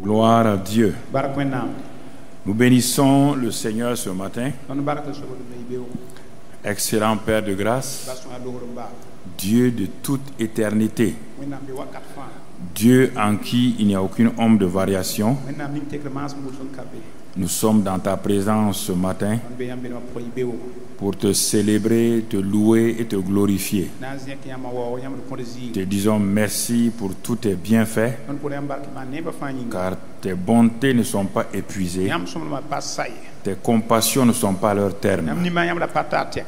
Gloire à Dieu. Nous bénissons le Seigneur ce matin. Excellent Père de grâce, Dieu de toute éternité, Dieu en qui il n'y a aucune ombre de variation. Nous sommes dans ta présence ce matin pour te célébrer, te louer et te glorifier. Te disons merci pour tous tes bienfaits, car tes bontés ne sont pas épuisées. Tes compassions ne sont pas à leur terme.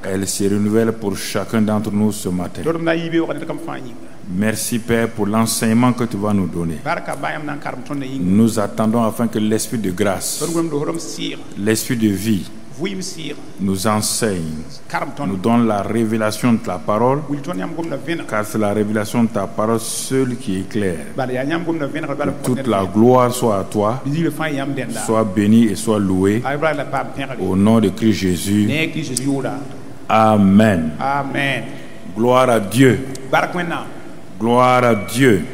Elles se renouvellent pour chacun d'entre nous ce matin. Merci Père pour l'enseignement que tu vas nous donner. Nous attendons afin que l'esprit de grâce, l'esprit de vie nous enseigne, nous donne la révélation de ta parole, car c'est la révélation de ta parole seule qui éclaire. Que toute la gloire soit à toi, sois béni et sois loué au nom de Christ Jésus. Amen. Amen. Gloire à Dieu. Gloire à Dieu.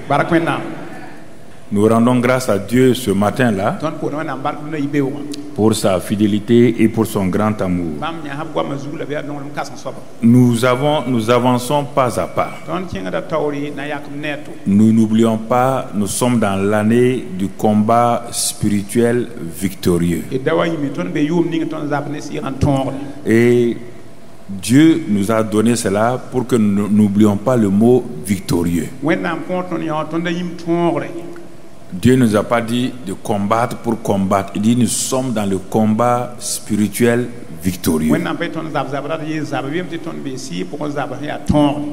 Nous rendons grâce à Dieu ce matin-là pour sa fidélité et pour son grand amour. Nous avançons pas à pas. Nous n'oublions pas, nous sommes dans l'année du combat spirituel victorieux. Et Dieu nous a donné cela pour que nous n'oublions pas le mot victorieux. Dieu ne nous a pas dit de combattre pour combattre. Il dit nous sommes dans le combat spirituel victorieux.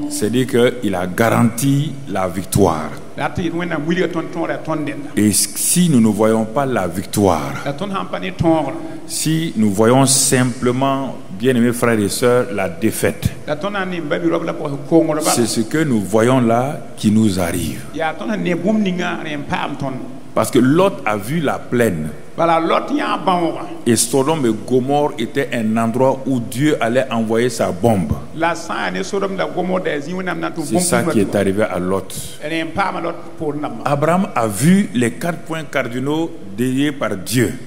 C'est-à-dire qu'il a garanti la victoire. Et si nous ne voyons pas la victoire, si nous voyons simplement, bien-aimés frères et sœurs, la défaite, c'est ce que nous voyons là qui nous arrive. Parce que Lot a vu la plaine. Et Sodome et Gomorrhe était un endroit où Dieu allait envoyer sa bombe. C'est ça qui est arrivé à Lot. Abraham a vu les 4 points cardinaux dédiés par Dieu.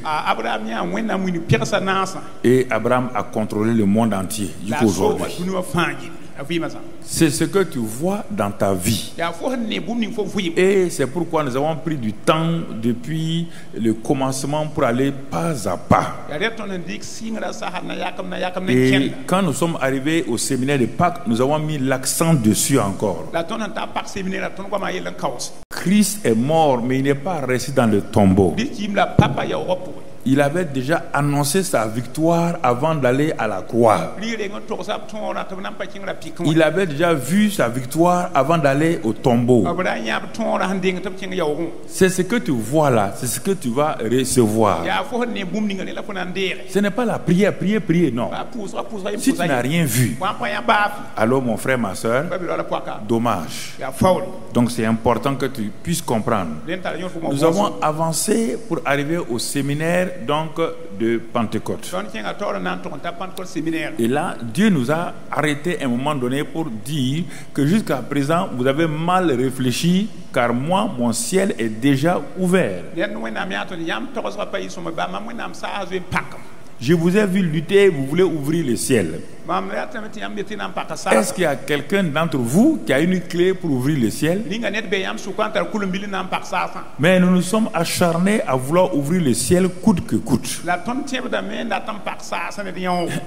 Et Abraham a contrôlé le monde entier jusqu'à aujourd'hui. C'est ce que tu vois dans ta vie. Et c'est pourquoi nous avons pris du temps depuis le commencement pour aller pas à pas. Et quand nous sommes arrivés au séminaire de Pâques, nous avons mis l'accent dessus encore. Christ est mort, mais il n'est pas resté dans le tombeau. Il avait déjà annoncé sa victoire avant d'aller à la croix. Il avait déjà vu sa victoire avant d'aller au tombeau. C'est ce que tu vois là, c'est ce que tu vas recevoir. Ce n'est pas la prière, prier, non. Si tu n'as rien vu, alors mon frère, ma soeur, dommage. Donc c'est important que tu puisses comprendre. Nous avons avancé pour arriver au séminaire donc de Pentecôte. Et là, Dieu nous a arrêté à un moment donné pour dire que jusqu'à présent, vous avez mal réfléchi, car moi, mon ciel est déjà ouvert. Je vous ai vu lutter, vous voulez ouvrir le ciel. Est-ce qu'il y a quelqu'un d'entre vous qui a une clé pour ouvrir le ciel? Mais nous nous sommes acharnés à vouloir ouvrir le ciel coûte que coûte.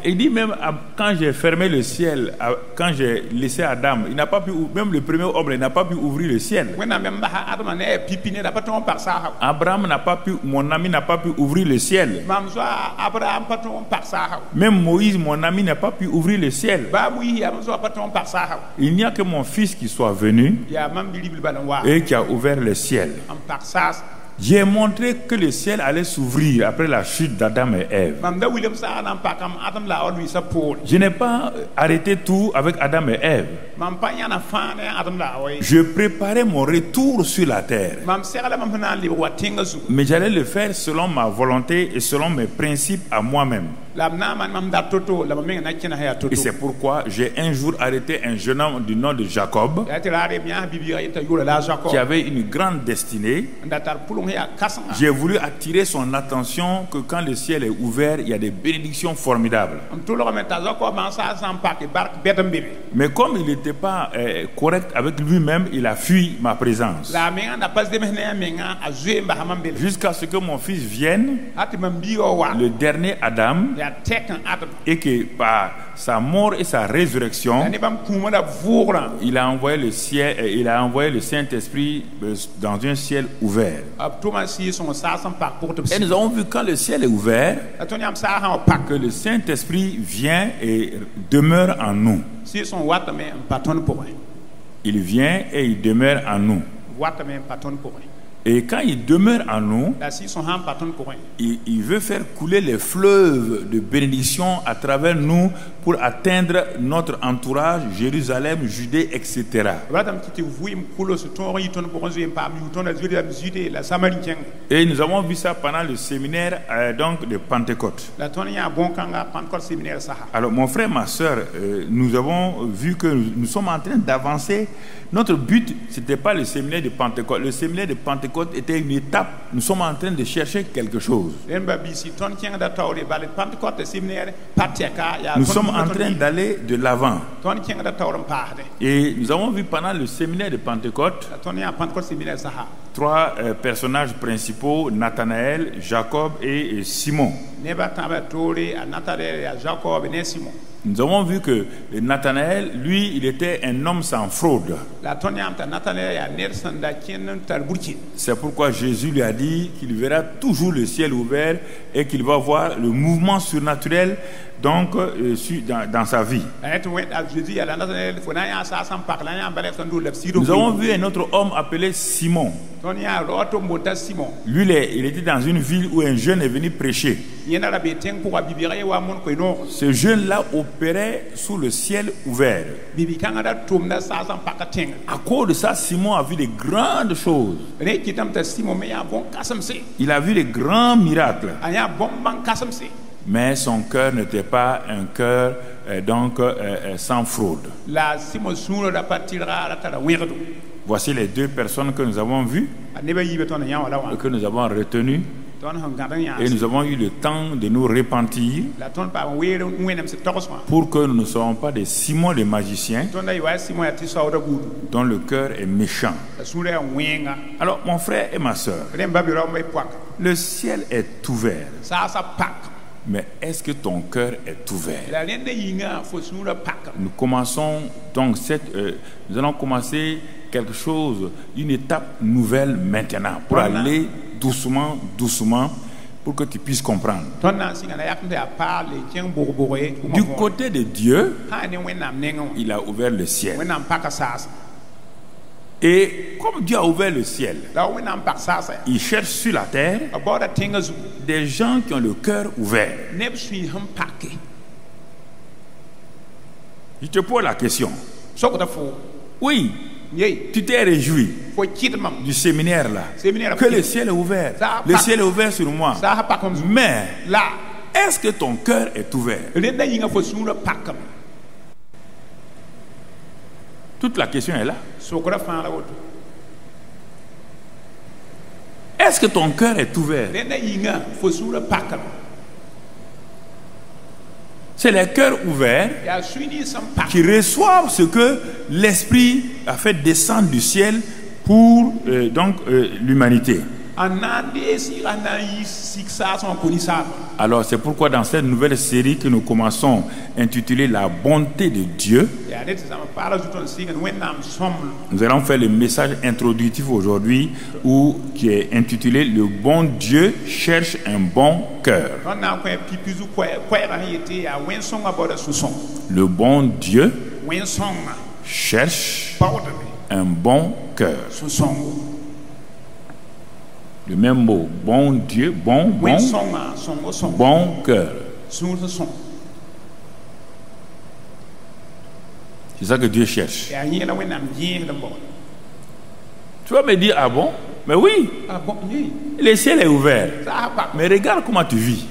Il dit même quand j'ai fermé le ciel, quand j'ai laissé Adam, il n'a pas pu, même le premier homme, il n'a pas pu ouvrir le ciel. Abraham n'a pas pu, mon ami n'a pas pu ouvrir le ciel. Même Moïse, mon ami, n'a pas pu ouvrir le ciel. Il n'y a que mon fils qui soit venu et qui a ouvert le ciel. J'ai montré que le ciel allait s'ouvrir après la chute d'Adam et Ève. Je n'ai pas arrêté tout avec Adam et Ève. Je préparais mon retour sur la terre. Mais j'allais le faire selon ma volonté et selon mes principes à moi-même. Et c'est pourquoi j'ai un jour arrêté un jeune homme du nom de Jacob qui avait une grande destinée. J'ai voulu attirer son attention que quand le ciel est ouvert, il y a des bénédictions formidables. Mais comme il n'était pas correct avec lui-même, il a fui ma présence. Jusqu'à ce que mon fils vienne, le dernier Adam, et que par sa mort et sa résurrection, il a envoyé le ciel, il a envoyé le Saint-Esprit dans un ciel ouvert. Et nous avons vu quand le ciel est ouvert que le Saint-Esprit vient et demeure en nous. Il vient et il demeure en nous. Et quand il demeure en nous, il veut faire couler les fleuves de bénédiction à travers nous pour atteindre notre entourage, Jérusalem, Judée, etc. Et nous avons vu ça pendant le séminaire donc de Pentecôte. Alors mon frère, ma soeur, nous avons vu que nous sommes en train d'avancer. Notre but, ce n'était pas le séminaire de Pentecôte. Le séminaire de Pentecôte était une étape. Nous sommes en train de chercher quelque chose. Nous sommes en train d'aller de l'avant. Et nous avons vu pendant le séminaire de Pentecôte trois personnages principaux, Nathanaël, Jacob et Simon. Nous avons vu que Nathanaël, lui, il était un homme sans fraude. C'est pourquoi Jésus lui a dit qu'il verra toujours le ciel ouvert et qu'il va voir le mouvement surnaturel donc dans sa vie. Nous avons vu un autre homme appelé Simon. Lui, il était dans une ville où un jeune est venu prêcher. Ce jeune-là opérait sous le ciel ouvert. À cause de ça, Simon a vu de grandes choses. Il a vu de grands miracles. Mais son cœur n'était pas un cœur sans fraude. Voici les deux personnes que nous avons vues, que nous avons retenues. Et nous avons eu le temps de nous repentir pour que nous ne soyons pas des Simons les magiciens dont le cœur est méchant. Alors mon frère et ma soeur, le ciel est ouvert. Mais est-ce que ton cœur est ouvert? Nous commençons donc nous allons commencer quelque chose, une étape nouvelle maintenant pour aller doucement, doucement, pour que tu puisses comprendre. Du côté de Dieu, il a ouvert le ciel. Et comme Dieu a ouvert le ciel, il cherche sur la terre des gens qui ont le cœur ouvert. Je te pose la question. Oui, tu t'es réjoui du séminaire là, que le ciel est ouvert. Le ciel est ouvert sur moi. Mais est-ce que ton cœur est ouvert? Toute la question est là. Est-ce que ton cœur est ouvert? C'est les cœurs ouverts qui reçoivent ce que l'Esprit a fait descendre du ciel pour l'humanité. Alors c'est pourquoi dans cette nouvelle série que nous commençons intitulée La bonté de Dieu, nous allons faire le message introductif aujourd'hui qui est intitulé Le bon Dieu cherche un bon cœur. Le bon Dieu cherche un bon cœur. Le même mot, bon Dieu, bon cœur. C'est ça que Dieu cherche. Tu vas me dire, ah bon? Mais oui, le ciel est ouvert. Mais regarde comment tu vis.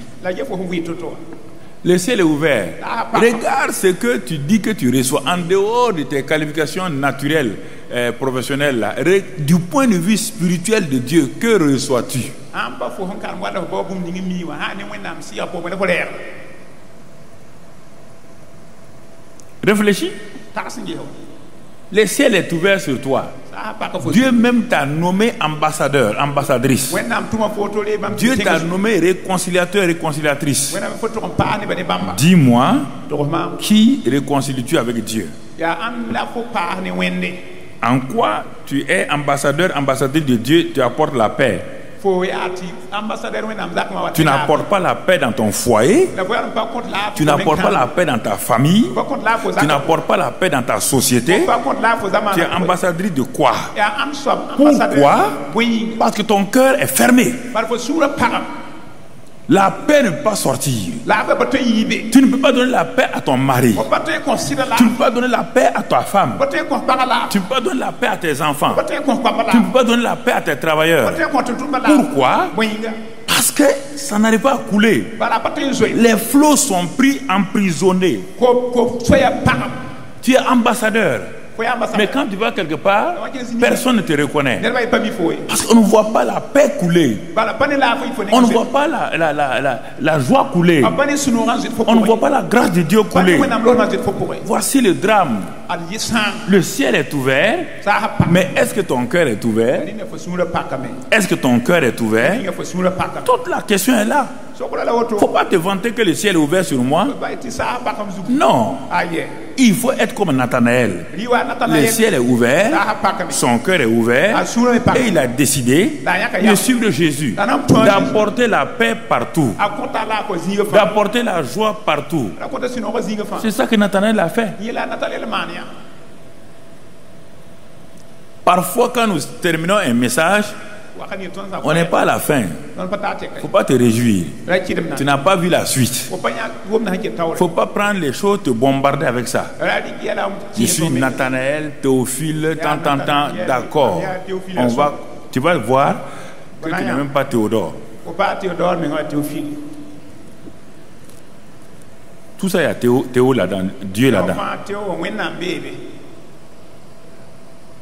Le ciel est ouvert. Regarde ce que tu dis que tu reçois en dehors de tes qualifications naturelles, professionnelles. Là. Du point de vue spirituel de Dieu, que reçois-tu? Réfléchis. Le ciel est ouvert sur toi. Dieu même t'a nommé ambassadeur, ambassadrice. Dieu t'a nommé réconciliateur, réconciliatrice. Dis-moi, qui réconcilie-tu avec Dieu? En quoi tu es ambassadeur, ambassadrice de Dieu, tu apportes la paix? Tu n'apportes pas la paix dans ton foyer. Tu n'apportes pas la paix dans ta famille. Tu n'apportes pas la paix dans ta société. Tu es ambassadrice de quoi? Pourquoi? Parce que ton cœur est fermé. La paix ne peut pas sortir. Tu ne peux pas donner la paix à ton mari. Tu ne peux pas donner la paix à ta femme. Tu ne peux pas donner la paix à tes enfants. Tu ne peux pas donner la paix à tes travailleurs. Pourquoi? Parce que ça n'arrive pas à couler. Les flots sont pris emprisonnés. Tu es ambassadeur. Mais quand tu vas quelque part, personne ne te reconnaît. Parce qu'on ne voit pas la paix couler. On ne voit pas la joie couler. On ne voit pas la grâce de Dieu couler. Voici le drame. Le ciel est ouvert, mais est-ce que ton cœur est ouvert? Est-ce que ton cœur est ouvert? Toute la question est là. Il ne faut pas te vanter que le ciel est ouvert sur moi. Non. Il faut être comme Nathanaël. Le ciel est ouvert, son cœur est ouvert, et il a décidé de suivre Jésus, d'apporter la paix partout, d'apporter la joie partout. C'est ça que Nathanaël a fait. Parfois, quand nous terminons un message, on n'est pas à la fin. Il ne faut pas te réjouir. Tu n'as pas vu la suite. Il ne faut pas prendre les choses, te bombarder avec ça. Je suis Nathanaël, Théophile, tant, d'accord. Tu vas voir que tu n'es même pas Théodore. Tout ça, il y a Théo là-dedans, Dieu là-dedans.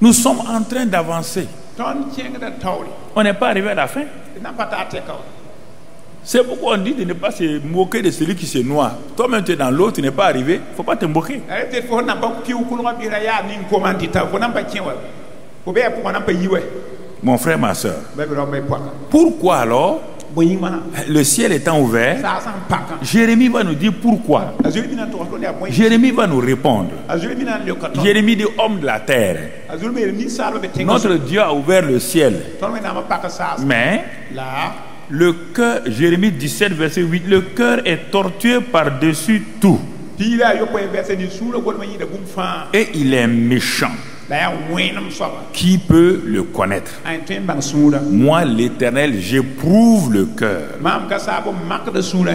Nous sommes en train d'avancer. On n'est pas arrivé à la fin. C'est pourquoi on dit de ne pas se moquer de celui qui se noie. Toi-même, tu es dans l'eau, tu n'es pas arrivé. Il ne faut pas te moquer. Mon frère, ma soeur, pourquoi alors, le ciel étant ouvert, Jérémie va nous dire pourquoi. Jérémie va nous répondre. Jérémie dit homme de la terre. Notre Dieu a ouvert le ciel. Mais le cœur, Jérémie 17 verset 8, le cœur est tortueux par-dessus tout. Et il est méchant. Qui peut le connaître? Moi, l'Éternel, j'éprouve le cœur.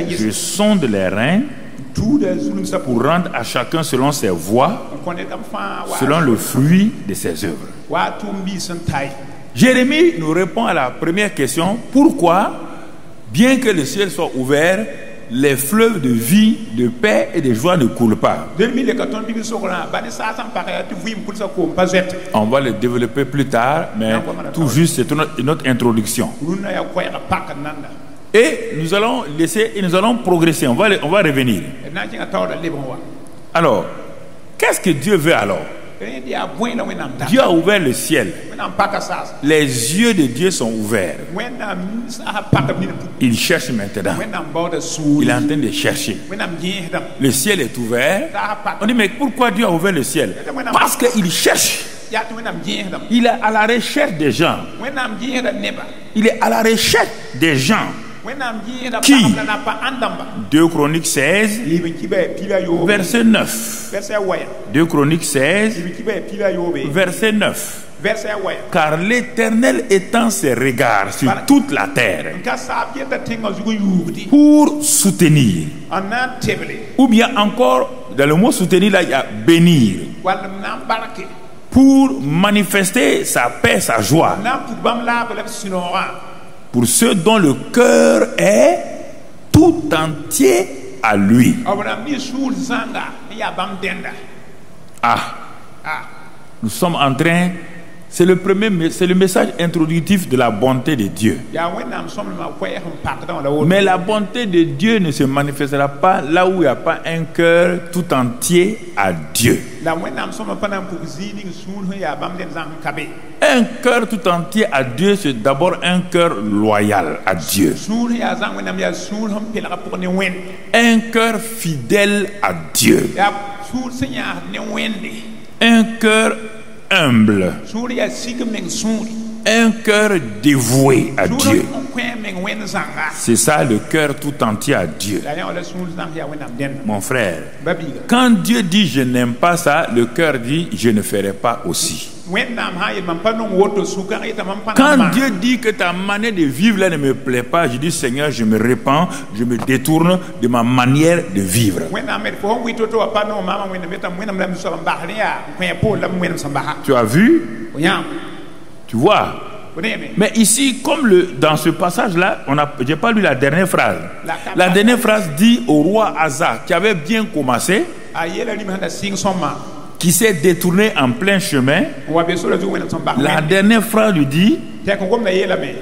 Je sonde les reins pour rendre à chacun selon ses voies, selon le fruit de ses œuvres. Jérémie nous répond à la première question. Pourquoi, bien que le ciel soit ouvert, les fleuves de vie, de paix et de joie ne coulent pas? On va le développer plus tard, mais tout juste c'est une autre introduction. Et nous allons laisser et nous allons progresser. On va revenir. Alors, qu'est-ce que Dieu veut alors? Dieu a ouvert le ciel. Les yeux de Dieu sont ouverts. Il cherche maintenant. Il est en train de chercher. Le ciel est ouvert. On dit mais pourquoi Dieu a ouvert le ciel? Parce qu'il cherche. Il est à la recherche des gens. Il est à la recherche des gens. Qui? 2 Chroniques 16 verset 9. 2 Chroniques 16 verset 9. Car l'Éternel étend ses regards sur toute la terre pour soutenir, ou bien encore dans le mot soutenir là il y a bénir, pour manifester sa paix, sa joie, pour ceux dont le cœur est tout entier à lui. Nous sommes en train, c'est le message introductif de la bonté de Dieu. Mais la bonté de Dieu ne se manifestera pas là où il n'y a pas un cœur tout entier à Dieu. Un cœur tout entier à Dieu, c'est d'abord un cœur loyal à Dieu. Un cœur fidèle à Dieu. Un cœur humble. Un cœur dévoué à Dieu. C'est ça le cœur tout entier à Dieu. Mon frère, quand Dieu dit je n'aime pas ça, le cœur dit je ne ferai pas aussi. Quand Dieu dit que ta manière de vivre là ne me plaît pas, je dis Seigneur, je me repens, je me détourne de ma manière de vivre. Tu as vu? Tu vois? Mais ici, comme dans ce passage-là, j'ai pas lu la dernière phrase. La dernière phrase dit au roi Asa, qui avait bien commencé, qui s'est détourné en plein chemin. La dernière phrase lui dit: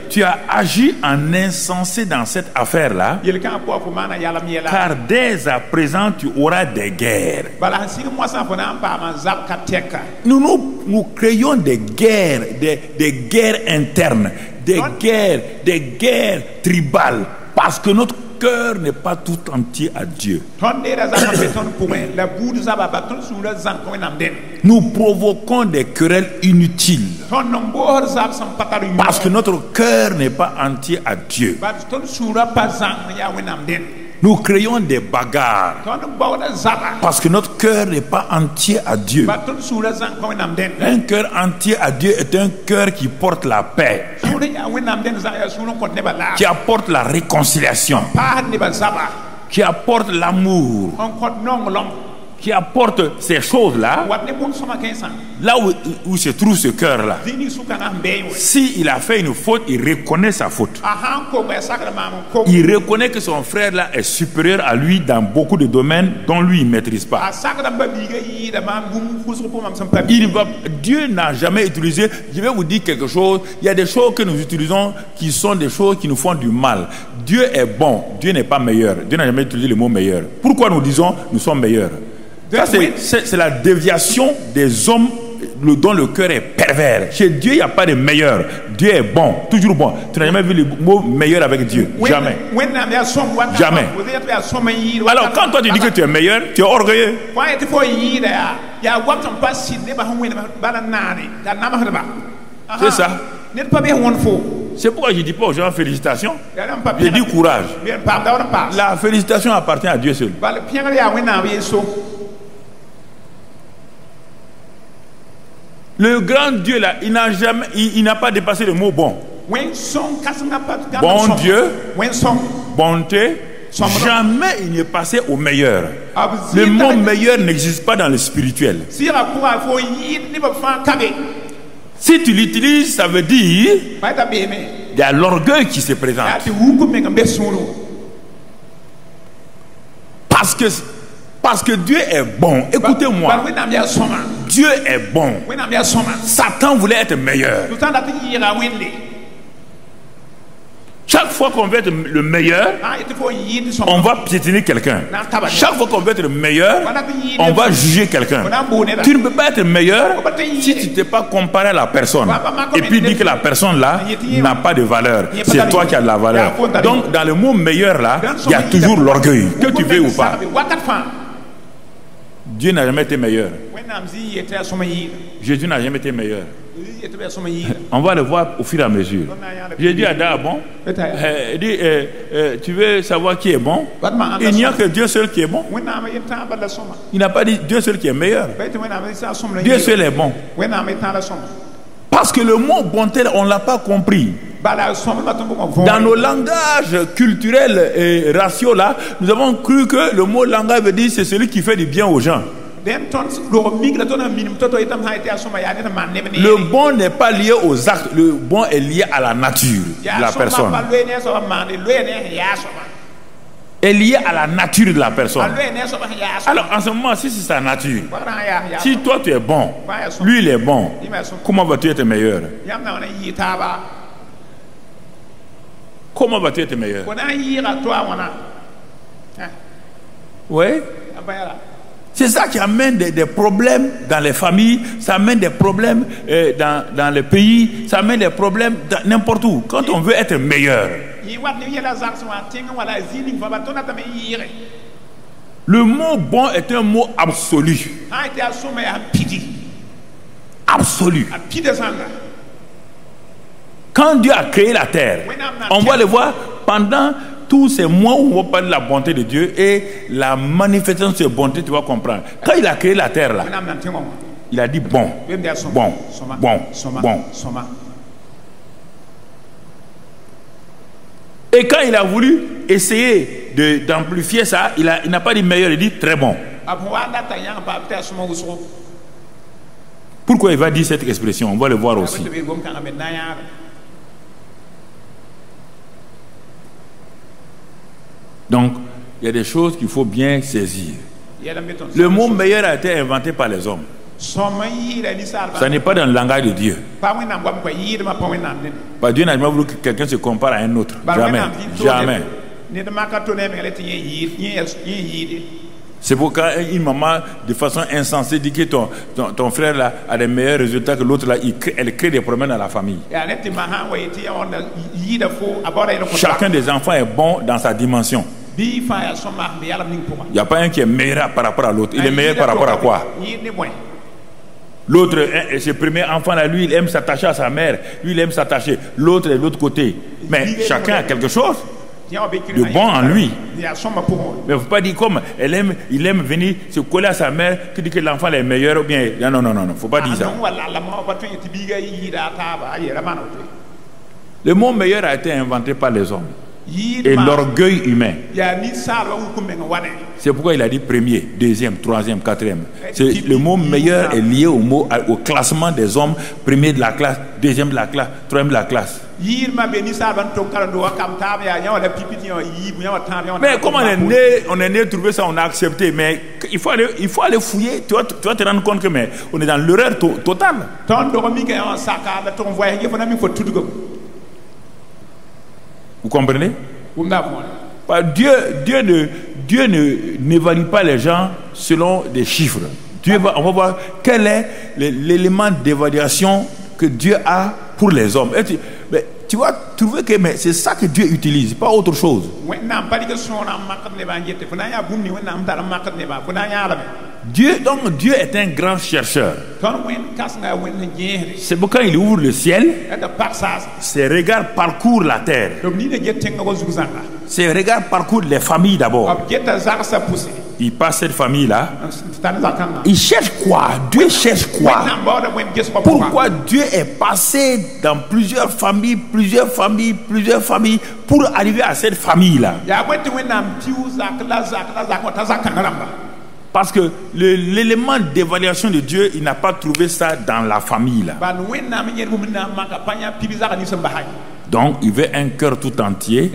tu as agi en insensé dans cette affaire-là, car dès à présent tu auras des guerres. Nous créons des guerres, des guerres internes, des guerres tribales, parce que notre cœur n'est pas tout entier à Dieu. Nous provoquons des querelles inutiles parce que notre cœur n'est pas entier à Dieu. Nous créons des bagarres parce que notre cœur n'est pas entier à Dieu. Un cœur entier à Dieu est un cœur qui porte la paix, qui apporte la réconciliation, qui apporte l'amour, qui apporte ces choses-là, là où se trouve ce cœur-là. S'il a fait une faute, il reconnaît sa faute. Il reconnaît que son frère-là est supérieur à lui dans beaucoup de domaines dont lui il ne maîtrise pas. Dieu n'a jamais utilisé, je vais vous dire quelque chose, il y a des choses que nous utilisons qui sont des choses qui nous font du mal. Dieu est bon, Dieu n'est pas meilleur. Dieu n'a jamais utilisé le mot meilleur. Pourquoi nous disons nous sommes meilleurs? C'est la déviation des hommes dont le cœur est pervers. Chez Dieu, il n'y a pas de meilleur. Dieu est bon, toujours bon. Tu n'as jamais vu le mot meilleur avec Dieu? Jamais. Jamais. Alors, quand toi tu dis que tu es meilleur, tu es orgueilleux. C'est ça. C'est pourquoi je ne dis pas aux gens félicitations. Je dis courage. La félicitation appartient à Dieu seul. Le grand Dieu là, il n'a pas dépassé le mot bon. Bon Dieu, bonté, jamais il n'est passé au meilleur. Le mot meilleur n'existe pas dans le spirituel. Si tu l'utilises, ça veut dire il y a l'orgueil qui se présente. Parce que Dieu est bon. Écoutez-moi. Dieu est bon. Satan voulait être meilleur. Chaque fois qu'on veut être le meilleur, on va piétiner quelqu'un. Chaque fois qu'on veut être le meilleur, on va juger quelqu'un. Tu ne peux pas être meilleur si tu ne t'es pas comparé à la personne. Et puis dire que la personne là n'a pas de valeur. C'est toi qui as de la valeur. Donc dans le mot meilleur là, il y a toujours l'orgueil. Que tu veux ou pas. Dieu n'a jamais été meilleur. Jésus n'a jamais été meilleur. On va le voir au fur et à mesure. J'ai dit à Ada, bon, tu veux savoir qui est bon? Il n'y a que Dieu seul qui est bon. Il n'a pas dit Dieu seul qui est meilleur. Dieu seul est bon. Parce que le mot bonté, on ne l'a pas compris. Dans nos langages culturels et raciaux là, nous avons cru que le mot langage veut dire c'est celui qui fait du bien aux gens. Le bon n'est pas lié aux actes, le bon est lié à la nature de la personne. est lié à la nature de la personne. Alors en ce moment, si c'est sa nature, si toi tu es bon, lui il est bon, comment vas-tu être meilleur? Comment vas-tu être meilleur? Oui. C'est ça qui amène des problèmes dans les familles, ça amène des problèmes dans les pays, ça amène des problèmes n'importe où. Quand on veut être meilleur, le mot bon est un mot absolu. Absolu. Quand Dieu a créé la terre, on va le voir pendant tous ces mois où on va parler de la bonté de Dieu et la manifestation de cette bonté, tu vas comprendre. Quand il a créé la terre là, il a dit bon, bon, bon, bon. Et quand il a voulu essayer d'amplifier ça, il n'a pas dit meilleur, il dit très bon. Pourquoi il va dire cette expression? On va le voir aussi. Donc, il y a des choses qu'il faut bien saisir. Le mot meilleur a été inventé par les hommes. Ça n'est pas dans le langage de Dieu. Parce Dieu n'a jamais voulu que quelqu'un se compare à un autre. Jamais. Jamais. C'est pourquoi une maman, de façon insensée, dit que ton frère là, a des meilleurs résultats que l'autre là, elle crée des problèmes dans la famille. Chacun des enfants est bon dans sa dimension. Il n'y a pas un qui est meilleur par rapport à l'autre. Il est meilleur par rapport à quoi? L'autre, ce premier enfant là, lui, il aime s'attacher à sa mère. Lui, il aime s'attacher. L'autre est de l'autre côté. Mais chacun a quelque chose de bon en lui. Mais il ne faut pas dire comme il aime venir se coller à sa mère, qui dit que l'enfant est meilleur ou bien. Non, il ne faut pas dire ça. Le mot meilleur a été inventé par les hommes. Et l'orgueil humain. C'est pourquoi il a dit premier, deuxième, troisième, quatrième. Le mot meilleur est lié au classement des hommes, premier de la classe, deuxième de la classe, troisième de la classe. Mais comme on est né trouver ça, on a accepté. Mais il faut aller fouiller. Tu vas te rendre compte que on est dans l'erreur totale. Vous comprenez? Dieu n'évalue pas les gens selon des chiffres. On va voir quel est l'élément d'évaluation que Dieu a pour les hommes. Mais tu vas trouver que c'est ça que Dieu utilise, pas autre chose. Dieu est un grand chercheur. C'est pourquoi il ouvre le ciel. Ses regards parcourent la terre. Ses regards parcourent les familles d'abord. Il passe cette famille-là. Il cherche quoi? Dieu cherche quoi? Pourquoi Dieu est passé dans plusieurs familles pour arriver à cette famille-là? Parce que l'élément d'évaluation de Dieu, il n'a pas trouvé ça dans la famille là. Donc il veut un cœur tout entier,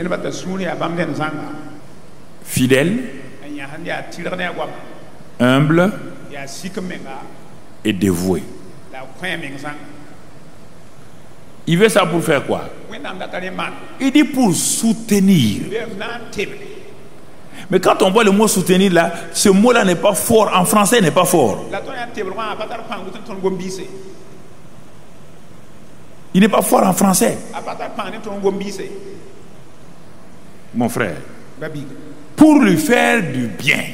fidèle, humble et dévoué. Il veut ça pour faire quoi? Il dit pour soutenir. Mais quand on voit le mot soutenir là, ce mot là n'est pas fort. En français, il n'est pas fort. Il n'est pas fort en français. Mon frère, pour lui faire du bien.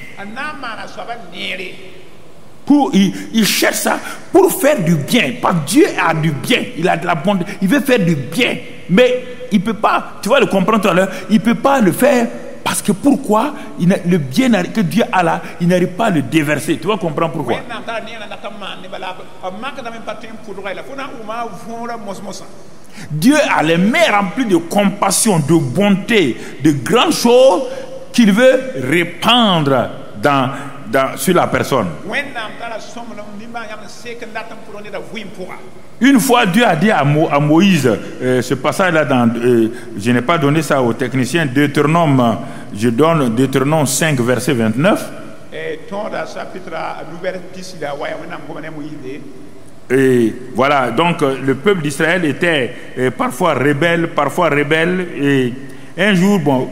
Il cherche ça pour faire du bien. Parce que Dieu a du bien. Il a de la bonté. Il veut faire du bien. Mais il ne peut pas, tu vas le comprendre tout à l'heure, il ne peut pas le faire. Parce que pourquoi le bien que Dieu a là, il n'arrive pas à le déverser. Tu vas comprendre pourquoi. Dieu a les mains remplies de compassion, de bonté, de grandes choses qu'il veut répandre sur la personne. Une fois, Dieu a dit à Moïse, ce passage-là, je n'ai pas donné ça aux techniciens, Deutéronome, je donne Deutéronome 5, verset 29. Et voilà, donc le peuple d'Israël était parfois rebelle, et un jour, bon,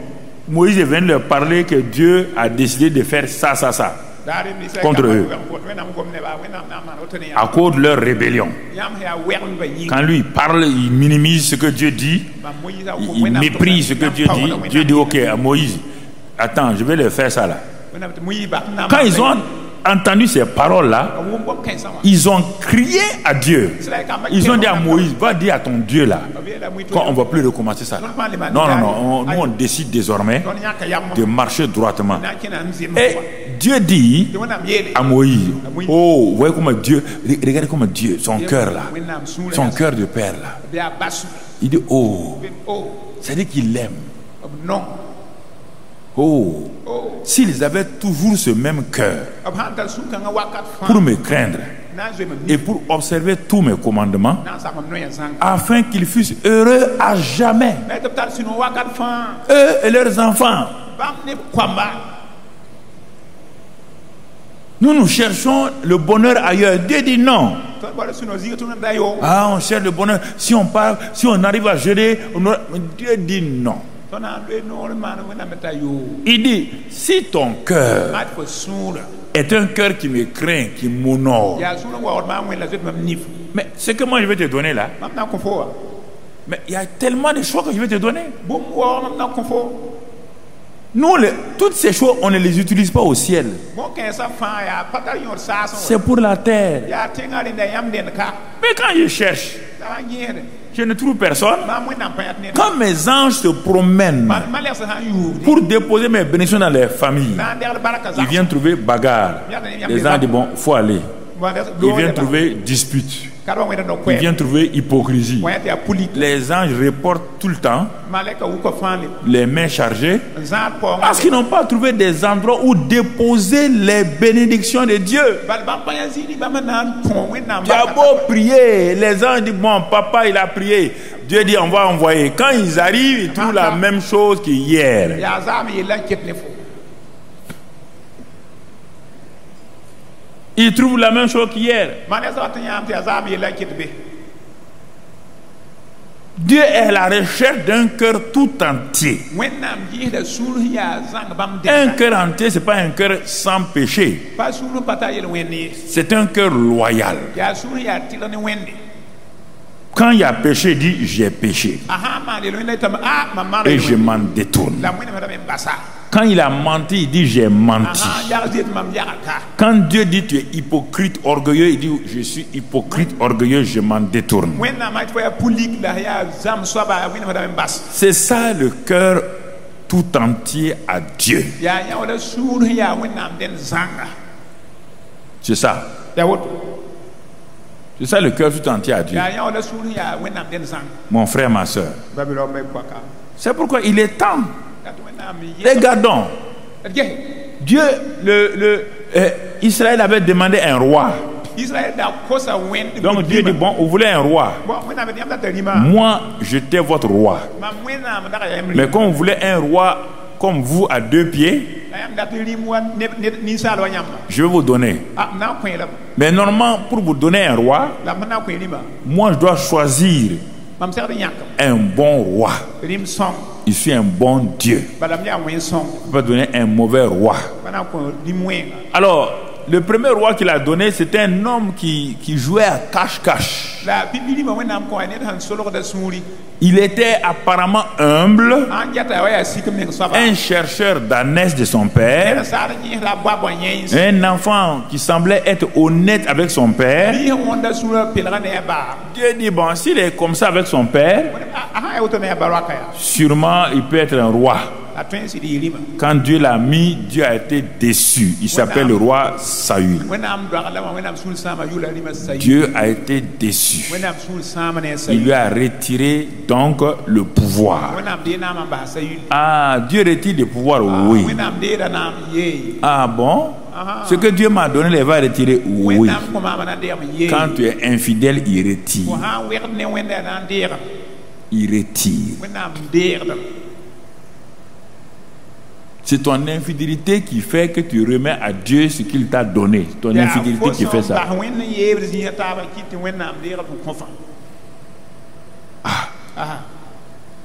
Moïse est venu leur parler que Dieu a décidé de faire ça contre eux à cause de leur rébellion. Quand lui parle, il minimise ce que Dieu dit, il méprise ce que Dieu dit. Dieu dit ok à Moïse, attends, je vais leur faire ça là. Quand ils ont entendu ces paroles-là, ils ont crié à Dieu. Ils ont dit à Moïse, va dire à ton Dieu là, qu'on ne va plus recommencer ça. Non, nous on décide désormais de marcher droitement. Et Dieu dit à Moïse, oh, vous voyez comment Dieu, regardez comment Dieu, son cœur là, son cœur de père là. Il dit, oh, c'est-à-dire qu'il l'aime. Oh, s'ils avaient toujours ce même cœur pour me craindre et pour observer tous mes commandements, afin qu'ils fussent heureux à jamais, eux et leurs enfants. Nous cherchons le bonheur ailleurs. Dieu dit non. Ah, on cherche le bonheur. Si on parle, si on arrive à gérer, Dieu dit non. Il dit, si ton cœur est un cœur qui me craint, qui m'honore, mais ce que moi je vais te donner là, mais il y a tellement de choix que je vais te donner. Nous, toutes ces choses, on ne les utilise pas au ciel. C'est pour la terre. Mais quand je cherche, je ne trouve personne. Quand mes anges se promènent pour déposer mes bénédictions dans les familles, ils viennent trouver bagarre. Les anges disent, bon, il faut aller. Ils viennent trouver dispute. Ils viennent trouver hypocrisie. Les anges reportent tout le temps, les mains chargées, parce qu'ils n'ont pas trouvé des endroits où déposer les bénédictions de Dieu. Tu as beau prier, les anges disent, bon, papa il a prié. Dieu dit, on va envoyer. Quand ils arrivent, ils trouvent la même chose qu'hier. Ils trouvent la même chose qu'hier. Dieu est à la recherche d'un cœur tout entier. Un cœur entier, ce n'est pas un cœur sans péché. C'est un cœur loyal. Quand il y a péché, il dit j'ai péché et je m'en détourne. Quand il a menti, il dit j'ai menti. Quand Dieu dit tu es hypocrite, orgueilleux, il dit je suis hypocrite, orgueilleux, je m'en détourne. C'est ça le cœur tout entier à Dieu. C'est ça. C'est ça le cœur tout entier à Dieu. Mon frère, ma soeur. C'est pourquoi il est temps. Regardons. Dieu, Israël avait demandé un roi. Donc Dieu dit, bon, vous voulez un roi. Moi, j'étais votre roi. Mais quand vous voulez un roi comme vous à 2 pieds, je vais vous donner. Mais normalement, pour vous donner un roi, moi je dois choisir un bon roi. Je suis un bon Dieu. Je ne peux pas donner un mauvais roi. Alors, le premier roi qu'il a donné, c'était un homme qui jouait à cache-cache. Il était apparemment humble, un chercheur d'ânesse de son père, un enfant qui semblait être honnête avec son père. Dieu dit, bon, s'il est comme ça avec son père, sûrement il peut être un roi. Quand Dieu l'a mis, Dieu a été déçu. Il s'appelle le roi Saül. Dieu a été déçu. Il lui a retiré donc le pouvoir. Ah, Dieu retire le pouvoir, oui. Ah bon? Ce que Dieu m'a donné, il va retirer. Oui. Quand tu es infidèle, il retire. Il retire. C'est ton infidélité qui fait que tu remets à Dieu ce qu'il t'a donné. Ton infidélité qui fait ça.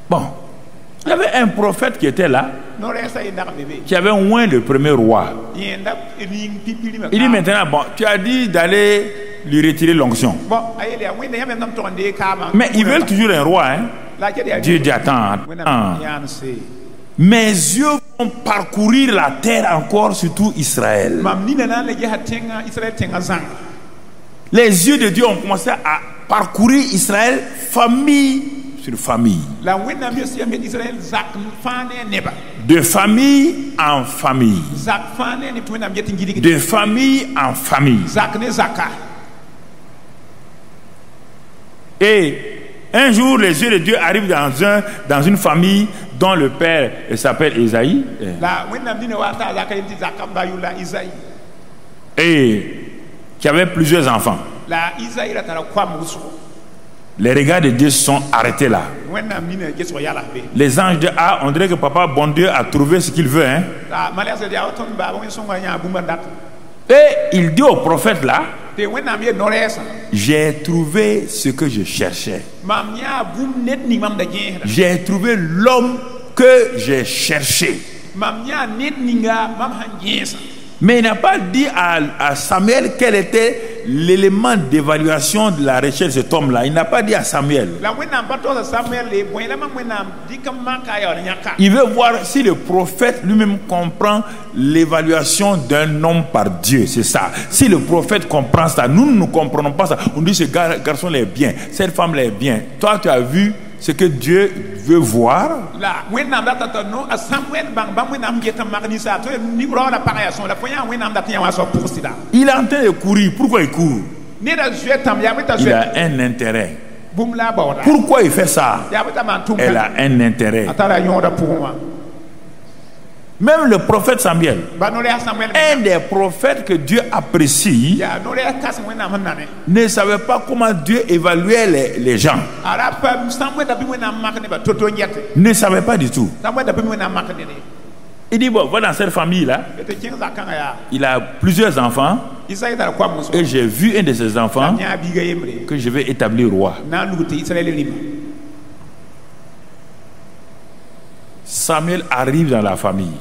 Bon. Il y avait un prophète qui était là, qui avait oint le premier roi. Il dit maintenant, bon, tu as dit d'aller lui retirer l'onction. Mais ils veulent toujours un roi. Hein? Dieu dit, attends. Mes yeux vont parcourir la terre encore, surtout Israël. Les yeux de Dieu ont commencé à parcourir Israël, famille sur famille. De famille en famille. De famille en famille. Et un jour, les yeux de Dieu arrivent dans une famille dont le père s'appelle Isaïe. Et qui avait plusieurs enfants. Les regards de Dieu sont arrêtés là. Les anges disent, ah, on dirait que papa, bon Dieu, a trouvé ce qu'il veut. Hein? Et il dit au prophète là, j'ai trouvé ce que je cherchais. J'ai trouvé l'homme que j'ai cherché. Mais il n'a pas dit à Samuel quel était l'élément d'évaluation de la recherche de cet homme-là. Il n'a pas dit à Samuel. Il veut voir si le prophète lui-même comprend l'évaluation d'un homme par Dieu. C'est ça. Si le prophète comprend ça, nous ne comprenons pas ça. On dit ce garçon est bien, cette femme est bien. Toi, tu as vu ce que Dieu veut voir. Il est en train de courir. Pourquoi il court? Il a un intérêt. Pourquoi il fait ça? Elle a un intérêt. Même le prophète Samuel, un des prophètes que Dieu apprécie, ne savait pas comment Dieu évaluait les gens. Ne savait pas du tout. Il dit, bon, voilà, dans cette famille-là, il a plusieurs enfants. Et j'ai vu un de ses enfants que je vais établir roi. Samuel arrive dans la famille.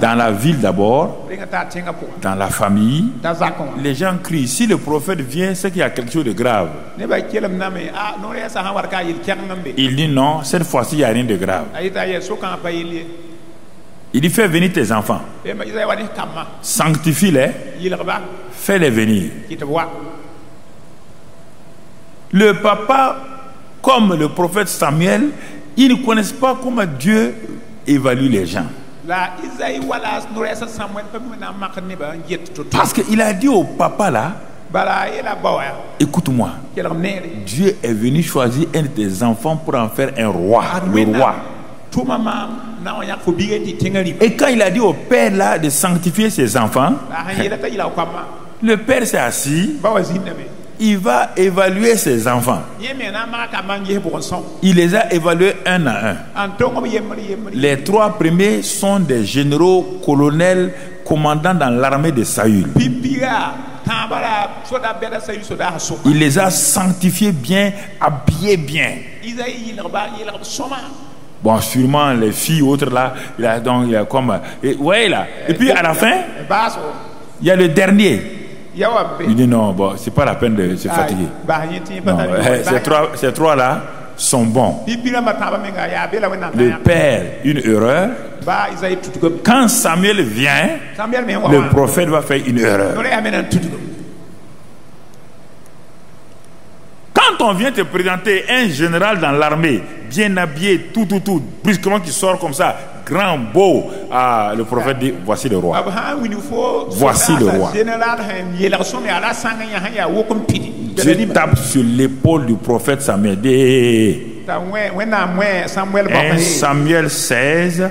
Dans la ville d'abord, dans la famille, les gens crient. Si le prophète vient, c'est qu'il y a quelque chose de grave. Il dit non, cette fois-ci il n'y a rien de grave. Il dit, fais venir tes enfants, sanctifie-les, fais-les venir. Le papa, comme le prophète Samuel, ils ne connaissent pas comment Dieu évalue les gens. Parce qu'il a dit au papa là, écoute-moi, Dieu est venu choisir un de tes enfants pour en faire un roi, le roi. Et quand il a dit au père là de sanctifier ses enfants, le père s'est assis. Il va évaluer ses enfants. Il les a évalués un à un. Les 3 premiers sont des généraux, colonels, commandants dans l'armée de Saül. Il les a sanctifiés bien, habillés bien. Bon, sûrement les filles autres là, il y a comme, ouais là. Et puis à la fin, il y a le dernier. Il dit non, bon, c'est pas la peine de se fatiguer. Non, ces trois là sont bons. Le père, une erreur. Quand Samuel vient, le prophète va faire une erreur. Quand on vient te présenter un général dans l'armée, bien habillé, tout, brusquement qui sort comme ça, grand, beau, le prophète dit, voici le roi. Voici le roi. Dieu tape sur l'épaule du prophète Samuel. 1 Samuel 16,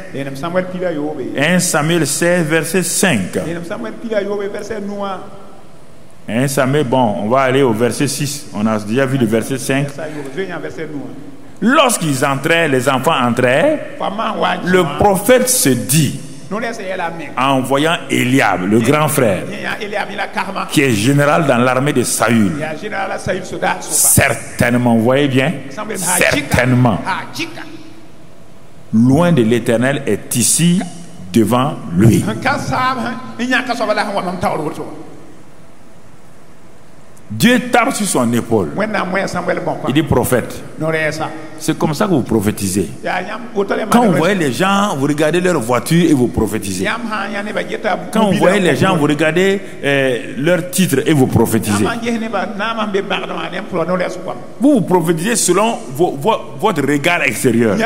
1 Samuel 16, verset 5. 1 Samuel, bon, on va aller au verset 6. On a déjà vu le verset 5. Lorsqu'ils entraient, les enfants entraient, le prophète se dit, en voyant Eliab, le grand frère, qui est général dans l'armée de Saül, certainement, vous voyez bien, certainement, loin de l'Éternel est ici devant lui. Dieu tape sur son épaule. Il dit prophète. C'est comme ça que vous prophétisez. Quand vous voyez les gens, vous regardez leur voiture et vous prophétisez. Quand vous voyez les gens, vous regardez leur titre et vous prophétisez. Vous prophétisez selon votre regard extérieur.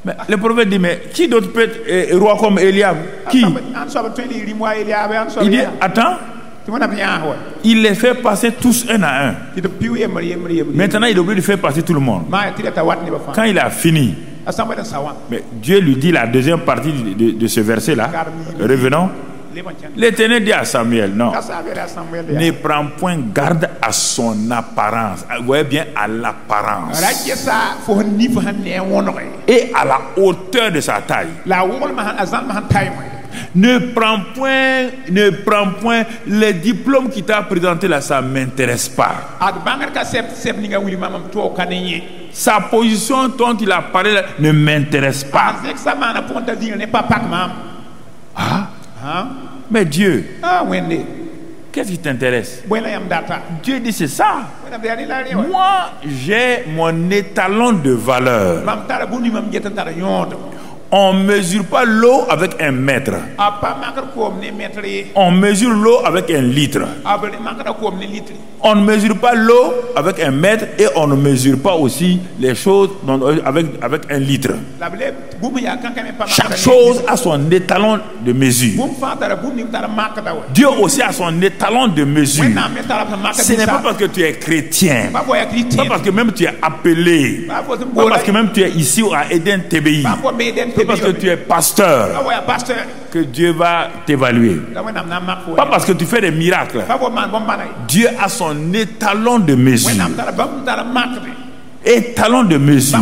Mais le prophète dit, mais qui d'autre peut être roi comme Eliab? Qui? Il dit, attends, il les fait passer tous un à un. Maintenant, il est obligé de faire passer tout le monde. Quand il a fini, mais Dieu lui dit la deuxième partie de ce verset-là. Revenons. L'Éternel dit à Samuel, non, ne prends point garde à son apparence. Vous voyez bien, à l'apparence et à la hauteur de sa taille. Ne prends point les diplômes qu'il t'a présentés là, ça ne m'intéresse pas. Sa position dont il a parlé là, ne m'intéresse pas. Mais Dieu, qu'est-ce qui t'intéresse? Dieu dit c'est ça. Moi, j'ai mon étalon de valeur. On ne mesure pas l'eau avec un mètre. On mesure l'eau avec un litre. On ne mesure pas l'eau avec un mètre et on ne mesure pas aussi les choses avec un litre. Chaque chose a son étalon de mesure. Dieu aussi a son étalon de mesure. Ce n'est pas parce que tu es chrétien, pas parce que même tu es appelé, pas parce que même tu es ici à Eden TBI, parce que tu es pasteur que Dieu va t'évaluer. Pas parce que tu fais des miracles. Dieu a son étalon de mesure. Étalon de mesure.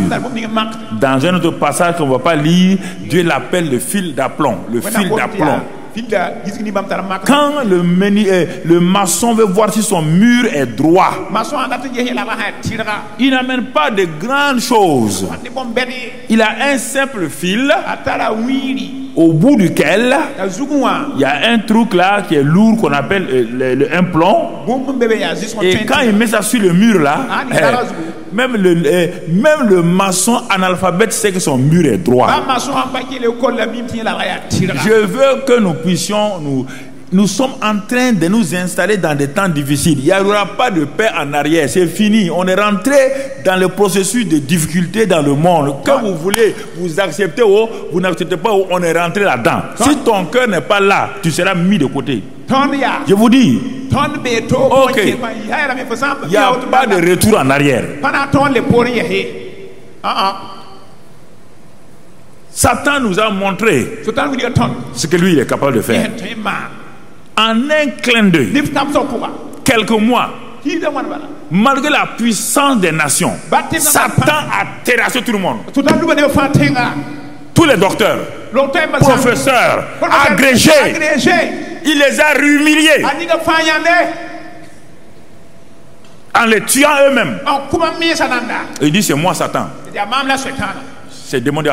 Dans un autre passage qu'on ne va pas lire, Dieu l'appelle le fil d'aplomb. Le fil d'aplomb. Quand le maçon veut voir si son mur est droit, il n'amène pas de grandes choses. Il a un simple fil au bout duquel il y a un truc là qui est lourd qu'on appelle un plomb. Et quand il met ça sur le mur là, même le maçon analphabète sait que son mur est droit. Je veux que nous puissions nous sommes en train de nous installer dans des temps difficiles. Il n'y aura pas de paix en arrière. C'est fini. On est rentré dans le processus de difficulté dans le monde. Que vous voulez, vous acceptez ou vous n'acceptez pas, on est rentré là-dedans. Si ton cœur n'est pas là, tu seras mis de côté. Je vous dis, ok, il n'y a pas de retour en arrière. Satan nous a montré ce que lui il est capable de faire. En un clin d'œil, quelques mois, malgré la puissance des nations, Satan a terrassé tout le monde. Tous les docteurs, professeurs, agrégés, il les a humiliés en les tuant eux-mêmes. Il dit c'est moi Satan. C'est demandé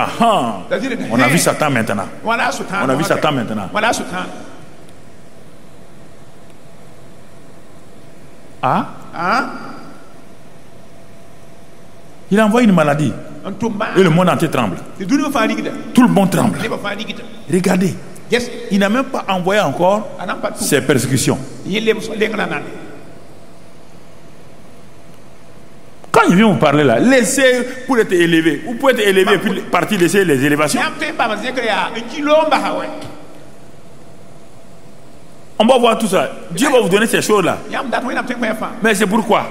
on a vu Satan maintenant. On a vu Satan maintenant. Il a envoyé une maladie et le monde entier tremble. Tout le monde tremble. Regardez, il n'a même pas envoyé encore ses persécutions. Quand il vient vous parler là, laissez pour être élevé. Vous pouvez être élevé et puis partir laisser les élévations. On va voir tout ça. Dieu va vous donner ces choses-là. Mais c'est pourquoi?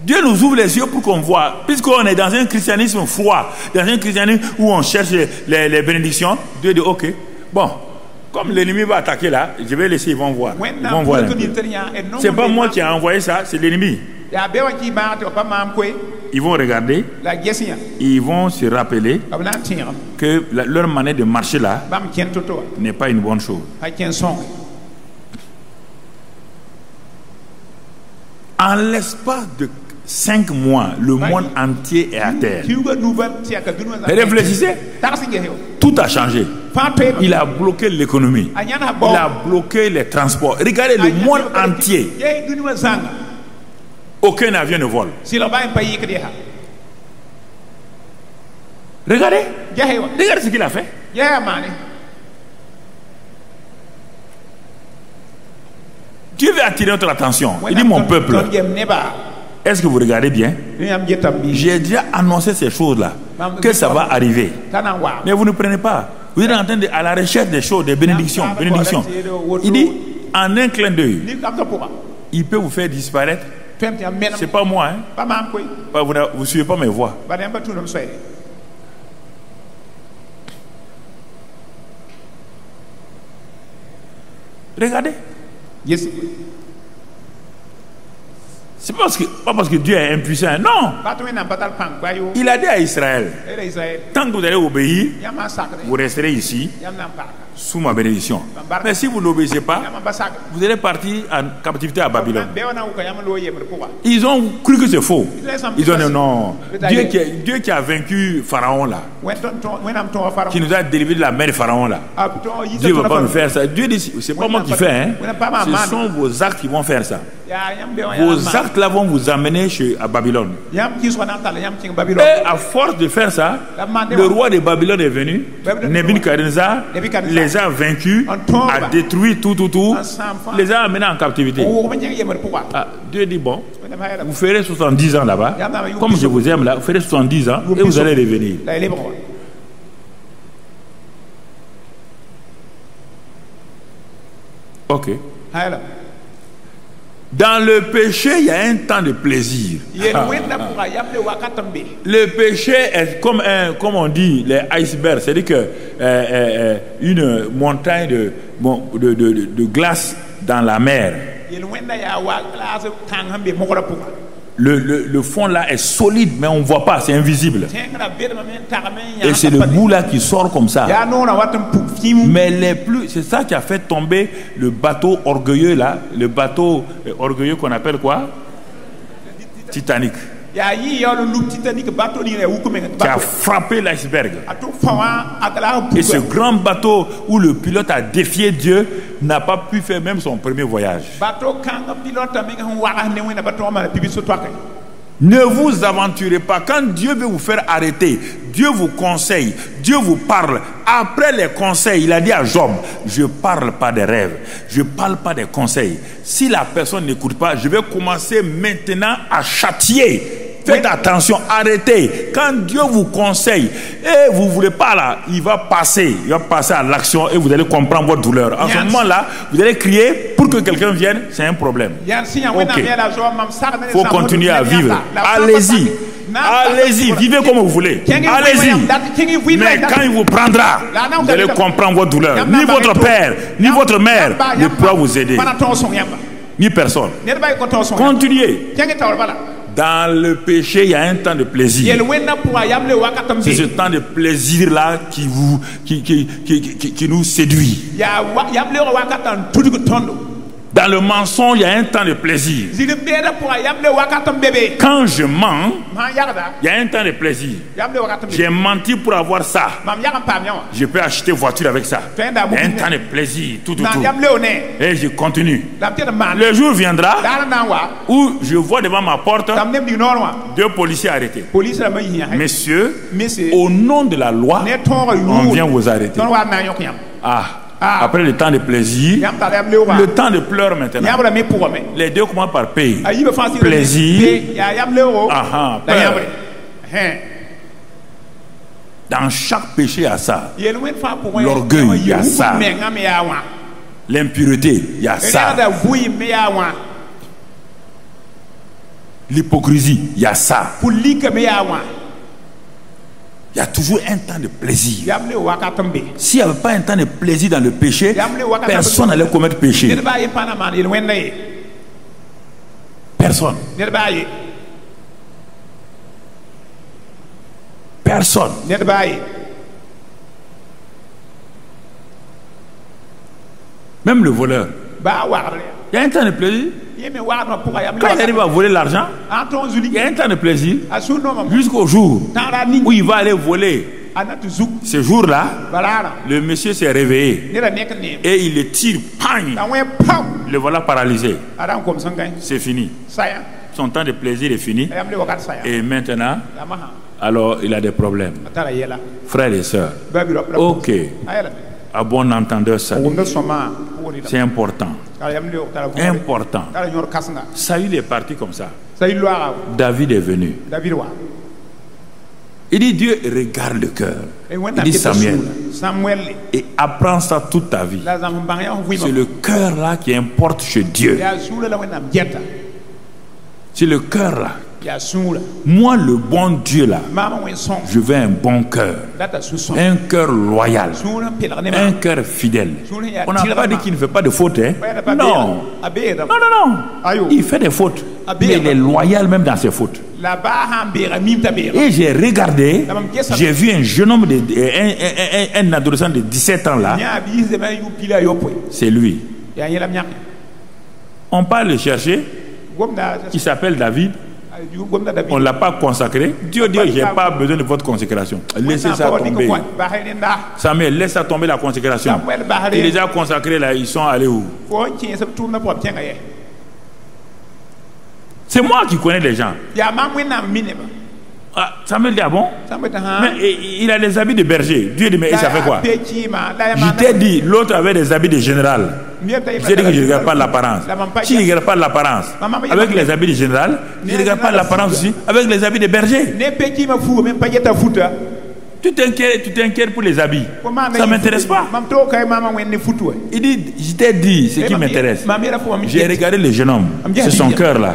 Dieu nous ouvre les yeux pour qu'on voit, puisqu'on est dans un christianisme froid, dans un christianisme où on cherche les bénédictions. Dieu dit ok, bon, comme l'ennemi va attaquer là, je vais laisser, ils vont voir. Ils vont voir. C'est pas moi qui ai envoyé ça, c'est l'ennemi. Ils vont regarder, ils vont se rappeler que leur manière de marcher là n'est pas une bonne chose. En l'espace de 5 mois, le monde entier est à terre. Réfléchissez, tout a changé. Il a bloqué l'économie, il a bloqué les transports. Regardez le monde entier. Aucun avion ne vole. Regardez, regardez ce qu'il a fait. Dieu veut attirer notre attention. Il dit mon peuple, est-ce que vous regardez bien? J'ai déjà annoncé ces choses-là, que ça va arriver. Mais vous ne prenez pas. Vous êtes en train de, à la recherche des choses, des bénédictions. Bénédictions. Il dit, en un clin d'œil, il peut vous faire disparaître. C'est pas moi, hein? Vous ne suivez pas mes voix. Regardez. C'est pas parce que Dieu est impuissant. Non. Il a dit à Israël, tant que vous allez obéir, vous resterez ici sous ma bénédiction. Mais si vous n'obéissez pas, vous allez partir en captivité à Babylone. Ils ont cru que c'est faux. Ils ont dit non. Dieu qui a vaincu Pharaon là, qui nous a délivré de la main de Pharaon là, Dieu ne va pas nous faire ça. Dieu dit, c'est pas moi qui fais, hein. Ce sont vos actes qui vont faire ça. Vos actes là vont vous amener à Babylone. Et à force de faire ça, le roi de Babylone est venu, Nebuchadnezzar les a vaincus, a détruit tout, les a amenés en captivité. Dieu dit bon, vous ferez 70 ans là-bas, comme je vous aime là, vous ferez 70 ans et vous allez revenir. Ok. Dans le péché, il y a un temps de plaisir. Le péché est comme on dit, les icebergs. C'est-à-dire que une montagne de glace dans la mer. Le fond là est solide, mais on ne voit pas, c'est invisible. Et c'est le bout là qui sort comme ça. Mais c'est ça qui a fait tomber le bateau orgueilleux là, le bateau orgueilleux qu'on appelle quoi? Titanic. Qui a frappé l'iceberg. Et ce grand bateau où le pilote a défié Dieu n'a pas pu faire même son premier voyage. Ne vous aventurez pas. Quand Dieu veut vous faire arrêter, Dieu vous conseille, Dieu vous parle. Après les conseils, il a dit à Job, je ne parle pas des rêves, je ne parle pas des conseils. Si la personne n'écoute pas, je vais commencer maintenant à châtier. Faites attention, arrêtez. Quand Dieu vous conseille et vous ne voulez pas là, il va passer à l'action et vous allez comprendre votre douleur. En ce moment-là, vous allez crier pour que quelqu'un vienne, c'est un problème. Ok. Il faut continuer à vivre. Allez-y. Allez-y, vivez comme vous voulez. Allez-y. Mais quand il vous prendra, vous allez comprendre votre douleur. Ni votre père, ni votre mère ne pourra vous aider. Ni personne. Continuez. Dans le péché, il y a un temps de plaisir. C'est ce temps de plaisir-là qui nous séduit. Dans le mensonge, il y a un temps de plaisir. Quand je mens, il y a un temps de plaisir. J'ai menti pour avoir ça. Je peux acheter voiture avec ça. Il y a un temps de plaisir. Tout. Et je continue. Le jour viendra où je vois devant ma porte 2 policiers arrêtés. Messieurs, au nom de la loi, on vient vous arrêter. Après le temps de plaisir, le temps de pleurs maintenant. Les deux commencent par payer. Plaisir, peur. Dans chaque péché, il y a ça. L'orgueil, il y a ça. L'impureté, il y a ça. L'hypocrisie, il y a ça. Il y a toujours un temps de plaisir. S'il n'y avait pas un temps de plaisir dans le péché, personne n'allait commettre péché. Personne. Personne. Même le voleur. Il y a un temps de plaisir. Quand il arrive à voler l'argent, il y a un temps de plaisir jusqu'au jour où il va aller voler. Ce jour-là, le monsieur s'est réveillé et il le tire, le voilà paralysé. C'est fini. Son temps de plaisir est fini. Et maintenant, alors il a des problèmes. Frères et sœurs, ok, à bon entendeur, ça c'est important. Important. Saül est parti comme ça. David est venu. Il dit Dieu regarde le cœur. Il dit Samuel, et apprends ça toute ta vie. C'est le cœur là qui importe chez Dieu. C'est le cœur là. Moi, le bon Dieu là, je veux un bon cœur, un cœur loyal, un cœur fidèle. On n'a pas dit qu'il ne fait pas de fautes, hein? Non. Non. Il fait des fautes, mais il est loyal même dans ses fautes. Et j'ai regardé, j'ai vu un jeune homme, un adolescent de 17 ans là. C'est lui. On part le chercher. Il s'appelle David. On ne l'a pas consacré. Dieu dit, je n'ai pas besoin de votre consécration. Laissez ça tomber. Samuel, laisse ça tomber la consécration. Il les a consacrés là, ils sont allés où? C'est moi qui connais les gens. Ah, Samuel dit, ah bon? Mais il a des habits de berger. Dieu dit, mais ça fait quoi? Je t'ai dit, l'autre avait des habits de général. Je t'ai dit que je ne regarde pas l'apparence. Si je ne regarde pas l'apparence avec les habits de général, je ne regarde pas l'apparence aussi avec les habits de berger. Tu t'inquiètes pour les habits. Ça ne m'intéresse pas. Il dit, je t'ai dit ce qui m'intéresse. J'ai regardé le jeune homme. C'est son cœur là.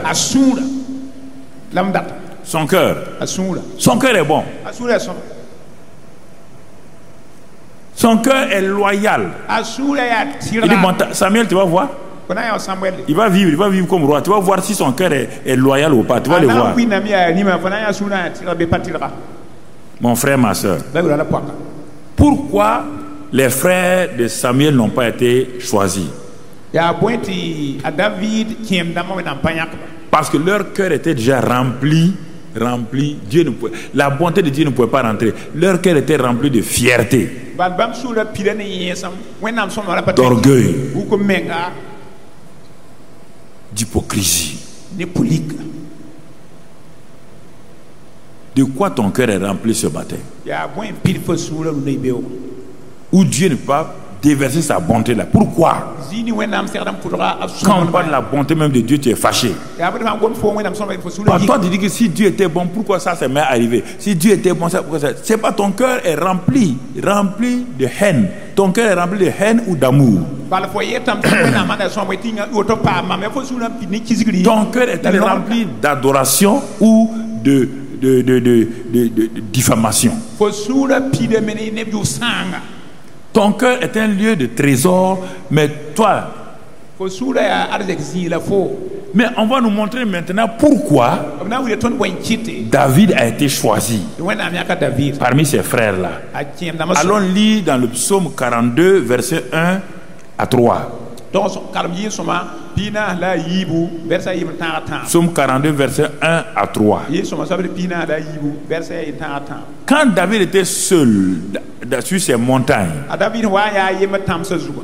Son cœur. Son cœur est bon. Son cœur est loyal. Il dit, bon, Samuel, tu vas voir. Il va vivre comme roi. Tu vas voir si son cœur est loyal ou pas. Tu vas le voir. Mon frère, ma soeur. Pourquoi les frères de Samuel n'ont pas été choisis? Parce que leur cœur était déjà rempli. Dieu ne pouvait, la bonté de Dieu ne pouvait pas rentrer. Leur cœur était rempli de fierté, d'orgueil, d'hypocrisie. De quoi ton cœur est rempli ce matin? Où Dieu ne peut pas déverser sa bonté là. Pourquoi? Quand on parle de la bonté même de Dieu, tu es fâché. Par toi, tu dis que si Dieu était bon, pourquoi ça m'est arrivé? Si Dieu était bon, pourquoi ça? C'est pas, ton cœur est rempli de haine. Ton cœur est rempli de haine ou d'amour. Ton cœur est rempli d'adoration ou de diffamation. Ton cœur est un lieu de trésor, mais toi. Mais on va nous montrer maintenant pourquoi David a été choisi parmi ses frères là. Allons lire dans le psaume 42, verset 1 à 3. Psaume 42, verset 1 à 3. Quand David était seul sur ces montagnes,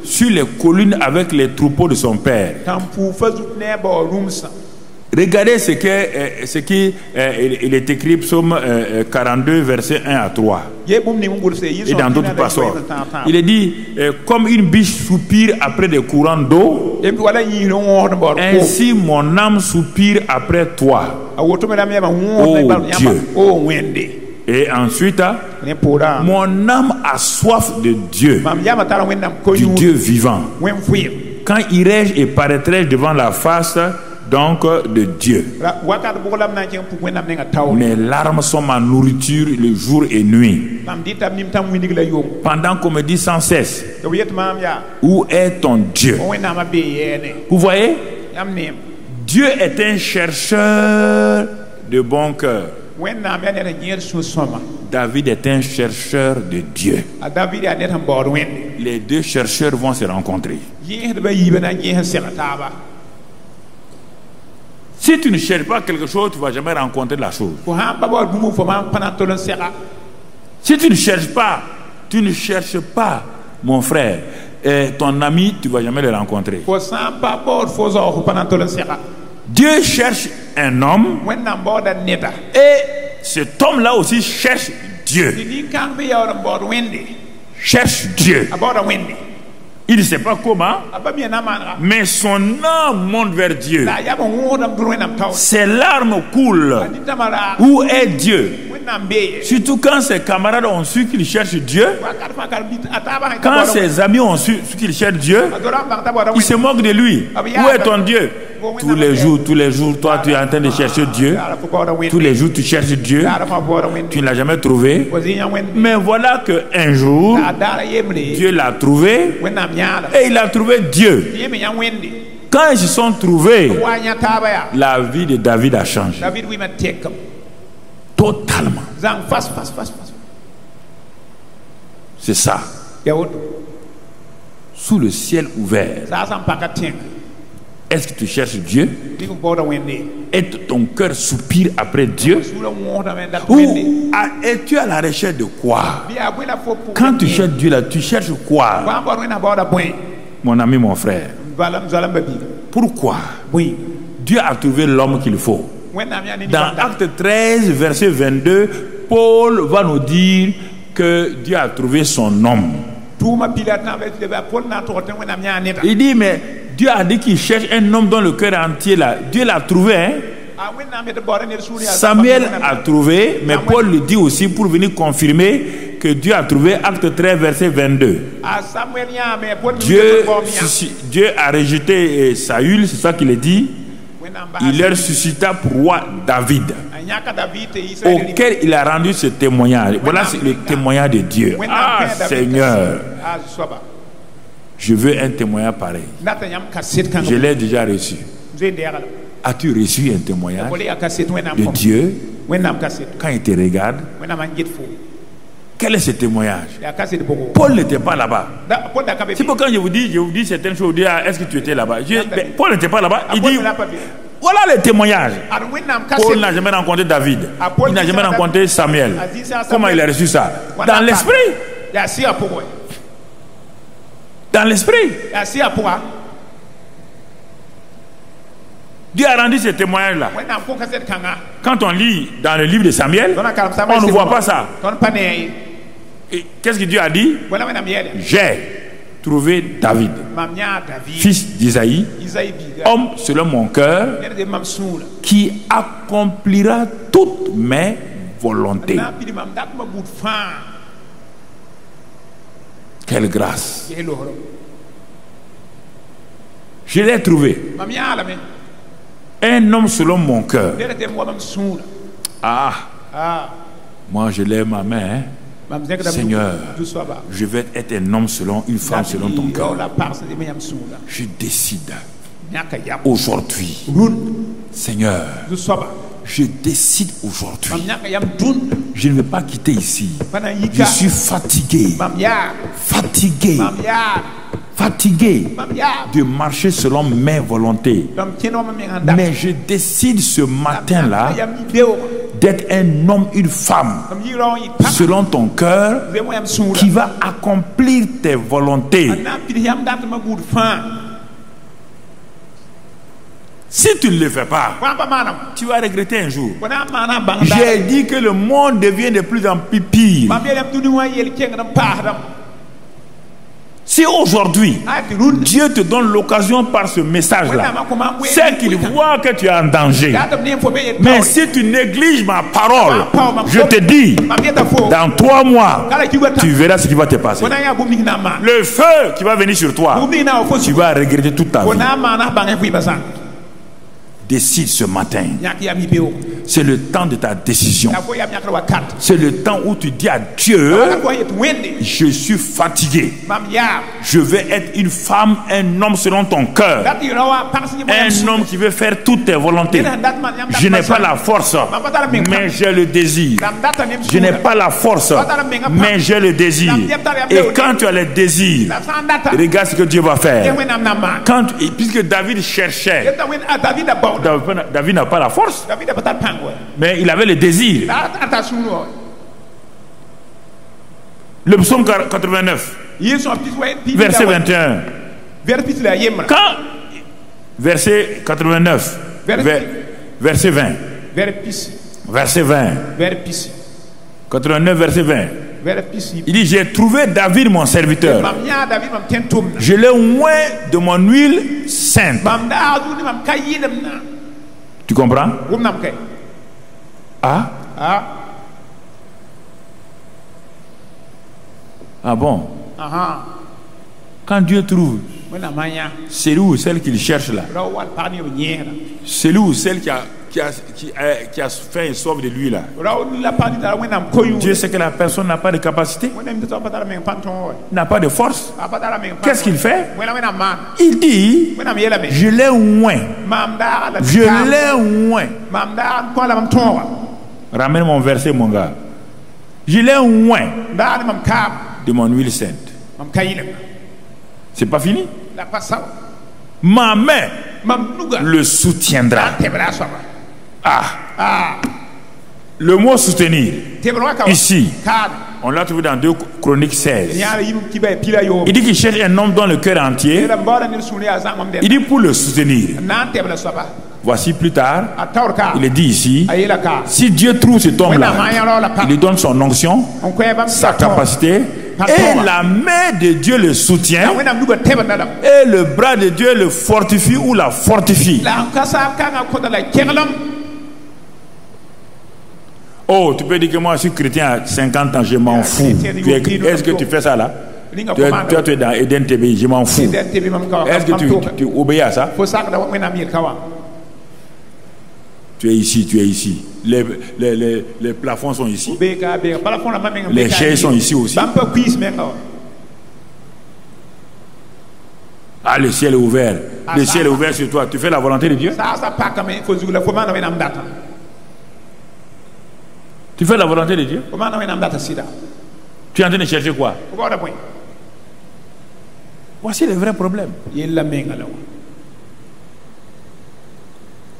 sur les collines avec les troupeaux de son père, regardez ce qui il est écrit, psaume 42, verset 1 à 3. Et dans d'autres passages, il est dit, comme une biche soupire après des courants d'eau, ainsi mon âme soupire après toi, oh Dieu. Et ensuite, mon âme a soif de Dieu, du Dieu vivant. Quand irai-je et paraîtrai-je devant la face donc de Dieu? Mes larmes sont ma nourriture le jour et nuit. Pendant qu'on me dit sans cesse, où est ton Dieu? Vous voyez, Dieu est un chercheur de bon cœur. David est un chercheur de Dieu. Les deux chercheurs vont se rencontrer. Si tu ne cherches pas quelque chose, tu ne vas jamais rencontrer la chose. Si tu ne cherches pas, mon frère, ton ami, tu ne vas jamais le rencontrer. Dieu cherche un homme et cet homme-là aussi cherche Dieu. Cherche Dieu. Il ne sait pas comment, mais son âme monte vers Dieu. Ses larmes coulent. Où est Dieu? Surtout quand ses camarades ont su qu'il cherche Dieu, quand ses amis ont su qu'il cherche Dieu, ils se moquent de lui. Où est ton Dieu? Tous les jours, toi tu es en train de chercher Dieu. Tous les jours tu cherches Dieu. Tu ne l'as jamais trouvé. Mais voilà qu'un jour, Dieu l'a trouvé et il a trouvé Dieu. Quand ils se sont trouvés, la vie de David a changé. Totalement. C'est ça. Sous le ciel ouvert, est-ce que tu cherches Dieu? Est-ce que ton cœur soupire après Dieu? Ou es-tu à la recherche de quoi? Quand tu cherches Dieu là, tu cherches quoi? Mon ami, mon frère. Pourquoi? Dieu a trouvé l'homme qu'il faut. Dans Acte 13, verset 22, Paul va nous dire que Dieu a trouvé son homme. Il dit, mais Dieu a dit qu'il cherche un homme dans le cœur entier là. Dieu l'a trouvé, hein? Samuel a trouvé, mais Paul le dit aussi pour venir confirmer que Dieu a trouvé. Acte 13, verset 22. Dieu a rejeté Saül, c'est ça qu'il a dit. Il leur suscita pour roi David, auquel il a rendu ce témoignage. Voilà le témoignage de Dieu. Ah Seigneur, je veux un témoignage pareil. Je l'ai déjà reçu. As-tu reçu un témoignage de Dieu quand il te regarde? Quel est ce témoignage? Paul n'était pas là-bas. C'est pourquoi je vous dis certaines choses. Est-ce que tu étais là-bas? Paul n'était pas là-bas. Il dit, voilà le témoignage. Paul n'a jamais rencontré David. Il n'a jamais rencontré Samuel. Comment il a reçu ça? Dans l'esprit. Dans l'esprit. Dieu a rendu ce témoignage-là. Quand on lit dans le livre de Samuel, on ne voit pas ça. Qu'est-ce que Dieu a dit? J'ai trouvé David, fils d'Isaïe, homme selon mon cœur, qui accomplira toutes mes volontés. Quelle grâce! Je l'ai trouvé. Un homme selon mon cœur. Moi je lève ma main. Seigneur, je vais être un homme selon, une femme selon ton cœur. Je décide aujourd'hui, Seigneur, je décide aujourd'hui, je ne vais pas quitter ici. Je suis fatigué de marcher selon mes volontés. Mais je décide ce matin-là d'être un homme, une femme selon ton cœur, qui va accomplir tes volontés. Si tu ne le fais pas, tu vas regretter un jour. J'ai dit que le monde devient de plus en plus pire. Si aujourd'hui, Dieu te donne l'occasion par ce message-là, c'est qu'il voit que tu es en danger. Mais si tu négliges ma parole, je te dis, dans 3 mois, tu verras ce qui va te passer. Le feu qui va venir sur toi, tu vas regretter toute ta vie. Décide ce matin. C'est le temps de ta décision. C'est le temps où tu dis à Dieu, je suis fatigué. Je vais être une femme, un homme selon ton cœur. Un homme qui veut faire toutes tes volontés. Je n'ai pas la force, mais j'ai le désir. Je n'ai pas la force, mais j'ai le désir. Et quand tu as le désir, regarde ce que Dieu va faire. Puisque David cherchait, David n'a pas la force, mais il avait le désir. Le psaume 89, verset 21. Quand, verset 89, verset 20. Verset 20. 89, verset 20. Il dit, j'ai trouvé David mon serviteur. Je l'ai oint de mon huile sainte. Tu comprends? Ah? Ah bon? Quand Dieu trouve celui ou celle qu'il cherche là, celui ou celle qui a fait un sauve de lui là, Dieu sait que la personne n'a pas de capacité, n'a pas de force. Qu'est-ce qu'il fait? Il dit, je l'ai oint. Je l'ai oint. Ramène mon verset, mon gars. Je l'ai oint de mon huile sainte. C'est pas fini? Ma main le soutiendra. Le mot soutenir, ici, on l'a trouvé dans 2 Chroniques 16. Il dit qu'il cherche un homme dans le cœur entier. Il dit pour le soutenir. Voici plus tard, il est dit ici, si Dieu trouve cet homme-là, il lui donne son onction, sa capacité, et la main de Dieu le soutient, et le bras de Dieu le fortifie ou la fortifie. Oh, tu peux dire que moi je suis chrétien à 50 ans, je m'en fous. Est-ce que tu fais ça là? Toi, tu es dans Eden TV, je m'en fous. Est-ce que tu obéis à ça? Tu es ici, tu es ici. Les plafonds sont ici. Les chaises sont ici aussi. Ah, le ciel est ouvert. Le ciel est ouvert sur toi. Tu fais la volonté de Dieu? Tu fais la volonté de Dieu? Tu es en train de chercher quoi? Voici le vrai problème.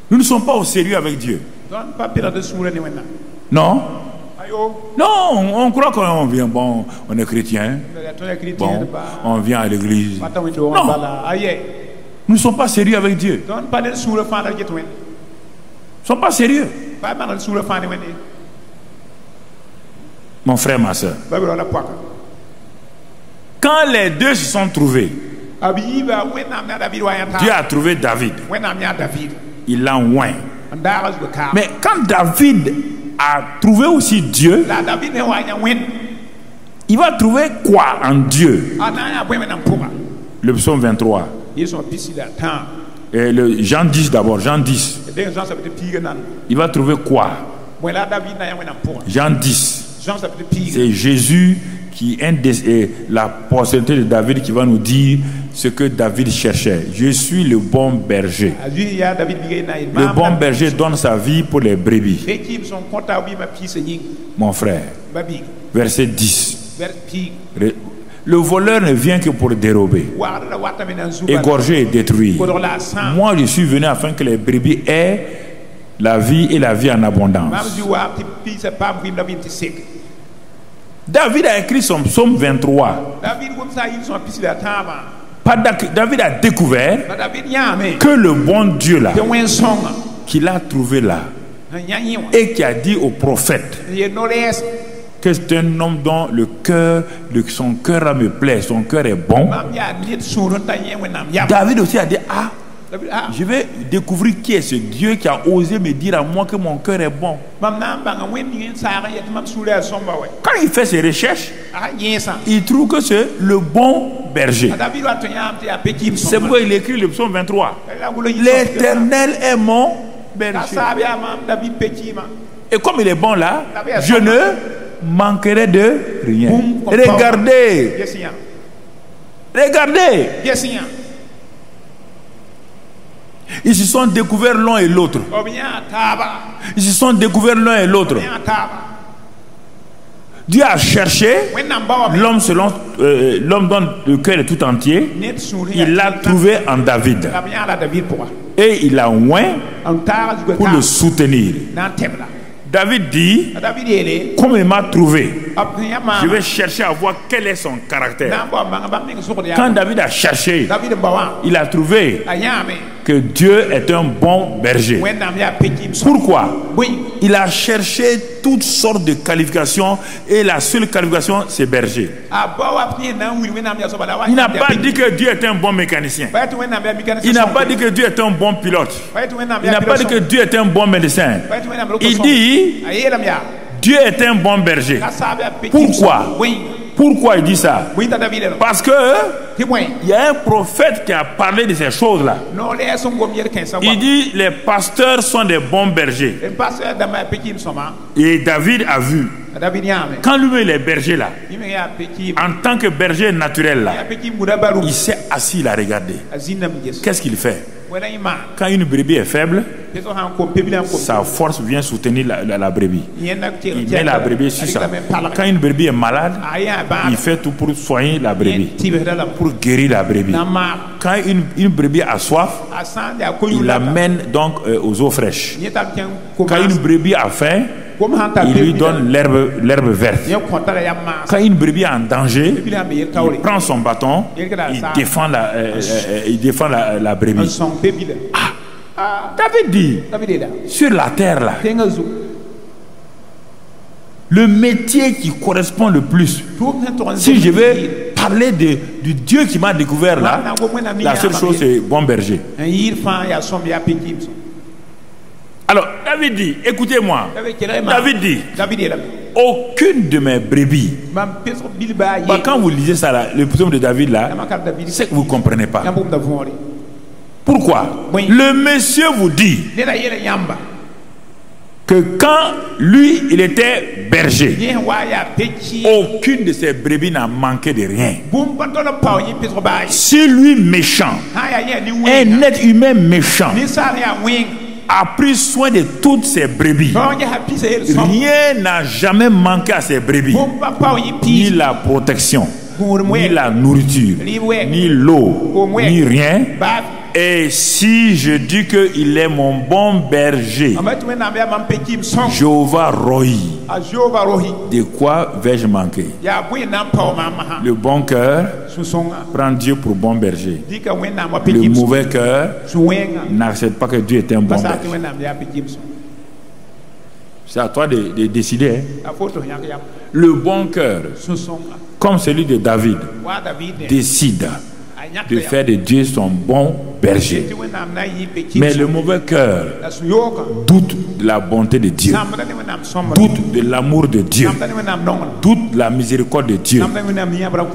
Nous ne sommes pas au sérieux avec Dieu. Non? Non, on croit qu'on vient, bon, on est chrétien. Bon, on vient à l'église. Non. Nous ne sommes pas sérieux avec Dieu. Nous ne sommes pas sérieux. Mon frère, ma soeur. Quand les deux se sont trouvés, Dieu a trouvé David. Il l'a oint. Mais quand David a trouvé aussi Dieu, il va trouver quoi en Dieu? Le psaume 23. Et le Jean 10 d'abord, Jean 10. Il va trouver quoi? Jean 10. C'est Jésus qui est la postérité de David qui va nous dire ce que David cherchait. Je suis le bon berger. Le bon berger donne sa vie pour les brebis. Mon frère, verset 10. Le voleur ne vient que pour dérober, égorger et détruire. Moi, je suis venu afin que les brebis aient la vie et la vie en abondance. David a écrit son psaume 23. David a découvert que le bon Dieu là, qu'il a trouvé là, et qui a dit au prophète que c'est un homme dont son cœur me plaît, son cœur est bon. David aussi a dit, je vais découvrir qui est ce Dieu qui a osé me dire à moi que mon cœur est bon. Quand il fait ses recherches, il trouve que c'est le bon berger. C'est pourquoi il écrit le psaume 23. L'Éternel est mon berger. Et comme il est bon là, je ne manquerai de rien. Regardez. Regardez. Ils se sont découverts l'un et l'autre. Ils se sont découverts l'un et l'autre. Dieu a cherché l'homme selon l'homme dont le cœur est tout entier. Il l'a trouvé en David. Et il l'a oint pour le soutenir. David dit, comme il m'a trouvé, je vais chercher à voir quel est son caractère. Quand David a cherché, il a trouvé que Dieu est un bon berger. Pourquoi? Il a cherché toutes sortes de qualifications et la seule qualification, c'est berger. Il n'a pas dit que Dieu est un bon mécanicien. Il n'a pas dit que Dieu est un bon pilote. Il n'a pas dit que Dieu est un bon médecin. Il dit, Dieu est un bon berger. Pourquoi? Pourquoi il dit ça? Parce que il y a un prophète qui a parlé de ces choses-là. Il dit les pasteurs sont des bons bergers. Et David a vu. Quand lui il est berger là, en tant que berger naturel là, il s'est assis, il a regardé. Qu'est-ce qu'il fait? Quand une brebis est faible, sa force vient soutenir la brebis. Il met la brebis sur ça. Quand une brebis est malade, il fait tout pour soigner la brebis, pour guérir la brebis. Quand une brebis a soif, il l'amène donc aux eaux fraîches. Quand une brebis a faim, il lui donne l'herbe verte. Quand une brebis est en danger, il prend son bâton, il défend la brebis. David dit, sur la terre là, le métier qui correspond le plus, si je vais parler du Dieu qui m'a découvert là, la seule chose c'est bon berger. Alors, David dit, écoutez-moi, David dit, aucune de mes brebis, quand vous lisez ça là, le psaume de David là, c'est que vous ne comprenez pas. Pourquoi? Le monsieur vous dit que quand lui, il était berger, aucune de ses brebis n'a manqué de rien. Si lui méchant, un être humain méchant, a pris soin de toutes ses brebis, rien n'a jamais manqué à ses brebis, ni la protection, ni la nourriture, ni l'eau, ni rien. Et si je dis qu'il est mon bon berger, Jéhovah Rohi, de quoi vais-je manquer? Le bon cœur prend Dieu pour bon berger. Le mauvais cœur n'accepte pas que Dieu est un bon berger. C'est à toi de décider. Le bon cœur, comme celui de David, décide de faire de Dieu son bon berger. Mais le mauvais cœur doute de la bonté de Dieu, doute de l'amour de Dieu, doute de la miséricorde de Dieu.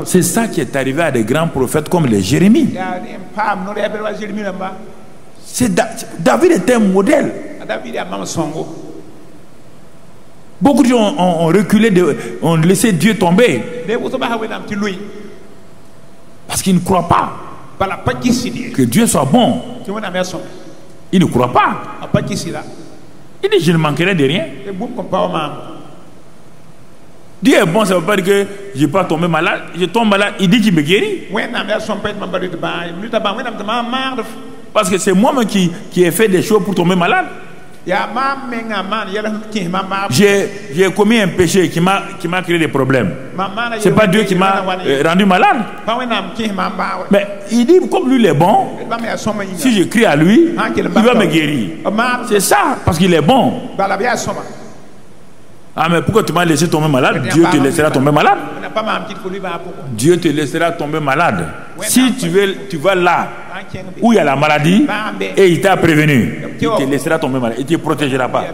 C'est ça qui est arrivé à des grands prophètes comme les Jérémie. David était un modèle. Beaucoup de gens ont reculé, ont laissé Dieu tomber. Parce qu'ils ne croient pas que Dieu soit bon. Ils ne croient pas. Il dit, je ne manquerai de rien. Dieu est bon, ça ne veut pas dire que je ne vais pas tomber malade. Je tombe malade, il dit qu'il me guérit. Parce que c'est moi-même qui ai fait des choses pour tomber malade. J'ai commis un péché qui m'a créé des problèmes. C'est pas Dieu qui m'a rendu malade. Mais il dit, comme lui il est bon, si je crie à lui, il va me guérir. C'est ça, parce qu'il est bon. Ah, mais pourquoi tu m'as laissé tomber malade? Dieu te laissera tomber malade. Dieu te laissera tomber malade. Si tu vas là où il y a la maladie et il t'a prévenu, il te laissera tomber malade. Il ne te protégera pas.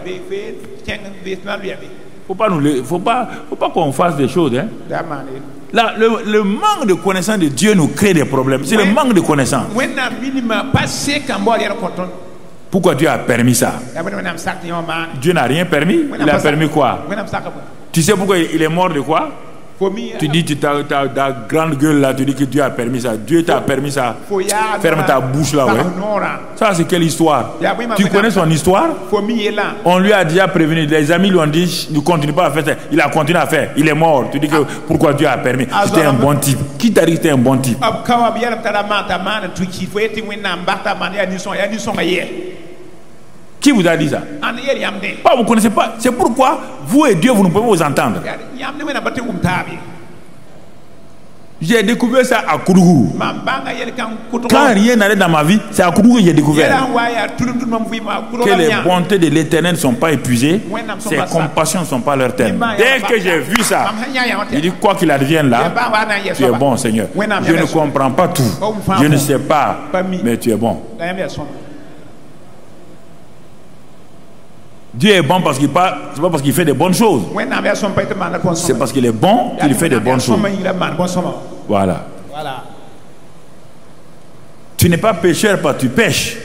Faut pas qu'on fasse des choses. Hein. Là, le manque de connaissance de Dieu nous crée des problèmes. C'est le manque de connaissance. Pourquoi Dieu a permis ça? Dieu n'a rien permis. Il a permis quoi? Tu sais pourquoi il est mort de quoi? Tu dis, tu as ta grande gueule là, tu dis que Dieu a permis ça. Dieu t'a permis ça. Ferme ta bouche là, ouais. Ça, c'est quelle histoire? Tu connais son histoire? On lui a déjà prévenu. Les amis lui ont dit, ne continue pas à faire ça. Il a continué à faire. Il est mort. Tu dis que pourquoi Dieu a permis? C'était un bon type. Qui t'a dit que c'était un bon type? Qui vous a dit ça? Pas, vous ne connaissez pas. C'est pourquoi vous et Dieu, vous ne pouvez pas vous entendre. J'ai découvert ça à Kourougou. Quand rien n'allait dans ma vie, c'est à Kourougou que j'ai découvert que les bontés de l'Éternel ne sont pas épuisées, ses compassions ne sont pas leur terme. Dès que j'ai vu ça, il dit quoi qu'il advienne là, tu es bon, Seigneur. Je ne comprends pas tout, je ne sais pas, mais tu es bon. Dieu est bon parce qu'il parle, c'est pas parce qu'il fait des bonnes choses. C'est parce qu'il est bon qu'il fait des bonnes choses. Voilà. Tu n'es pas pécheur parce que tu pêches.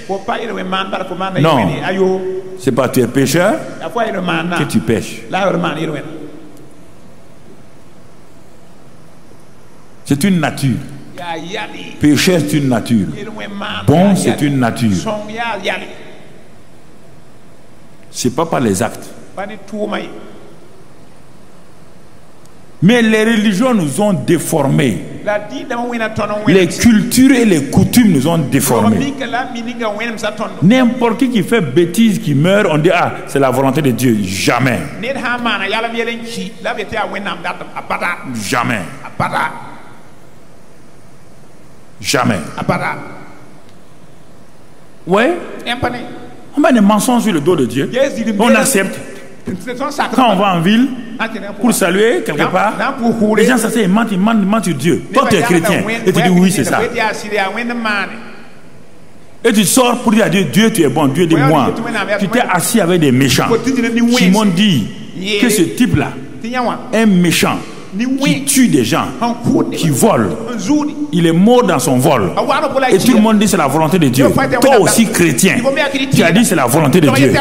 Non. C'est parce que tu es pécheur que tu pêches. C'est une nature. Pécheur, c'est une nature. Bon, c'est une nature. C'est pas par les actes. Mais les religions nous ont déformés. Les cultures et les coutumes nous ont déformés. N'importe qui fait bêtise, qui meurt, on dit ah, c'est la volonté de Dieu. Jamais. Jamais. Jamais. Ouais. On met des mensonges sur le dos de Dieu. On accepte. Quand on va en ville pour saluer quelque part, les gens s'asseyent et mentent sur Dieu. Toi tu es chrétien et tu dis oui c'est ça. Et tu sors pour dire à Dieu, Dieu tu es bon, Dieu dit moi. Tu t'es assis avec des méchants qui m'ont dit que ce type là est méchant, qui tue des gens, qui vole. Il est mort dans son vol. Et tout le monde dit c'est la volonté de Dieu. Toi aussi chrétien, tu as dit c'est la volonté de Dieu.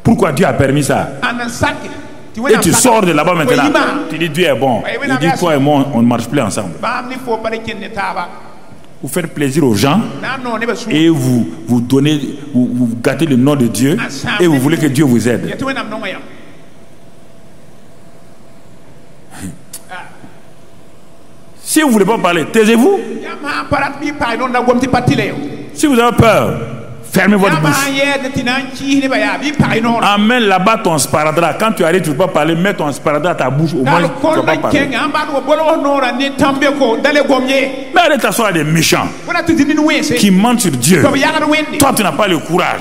Pourquoi Dieu a permis ça? Et tu sors de là-bas maintenant. Tu dis Dieu est bon. Il dit toi et moi on ne marche plus ensemble. Vous faites plaisir aux gens et vous donnez, vous gâtez le nom de Dieu et vous voulez que Dieu vous aide. Si vous ne voulez pas parler, taisez-vous. Si vous avez peur, fermez votre bouche. Amène là-bas ton sparadrap. Quand tu arrives, tu ne peux pas parler, mets ton sparadrap à ta bouche. Au moins, tu ne peux pas parler. Mais allez t'asseoir des méchants qui mentent sur Dieu. Toi, tu n'as pas le courage.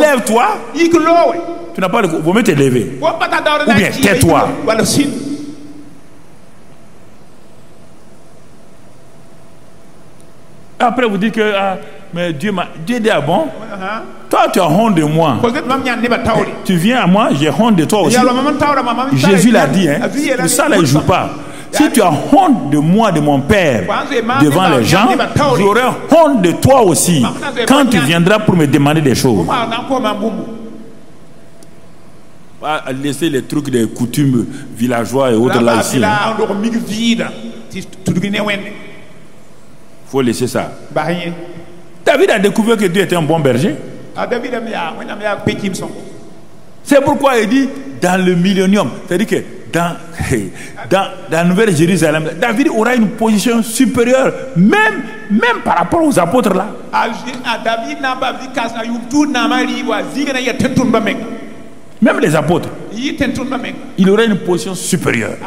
Lève-toi. Tu n'as pas le courage. Vous mettez lever. Ou bien tais-toi. Après, vous dites que mais Dieu dit ah bon? Toi, tu as honte de moi. Tu viens à moi, j'ai honte de toi aussi. Jésus l'a dit, hein? Pour ça, là, il ne joue pas. Si tu as honte de moi, de mon Père, devant les gens, j'aurai honte de toi aussi quand tu viendras pour me demander des choses. Laissez les trucs des coutumes villageois et autres là ici. Il faut laisser ça. David a découvert que Dieu était un bon berger. C'est pourquoi il dit dans le millénium, c'est-à-dire que dans la Nouvelle Jérusalem, David aura une position supérieure, même par rapport aux apôtres là. Même les apôtres. il aurait une position supérieure.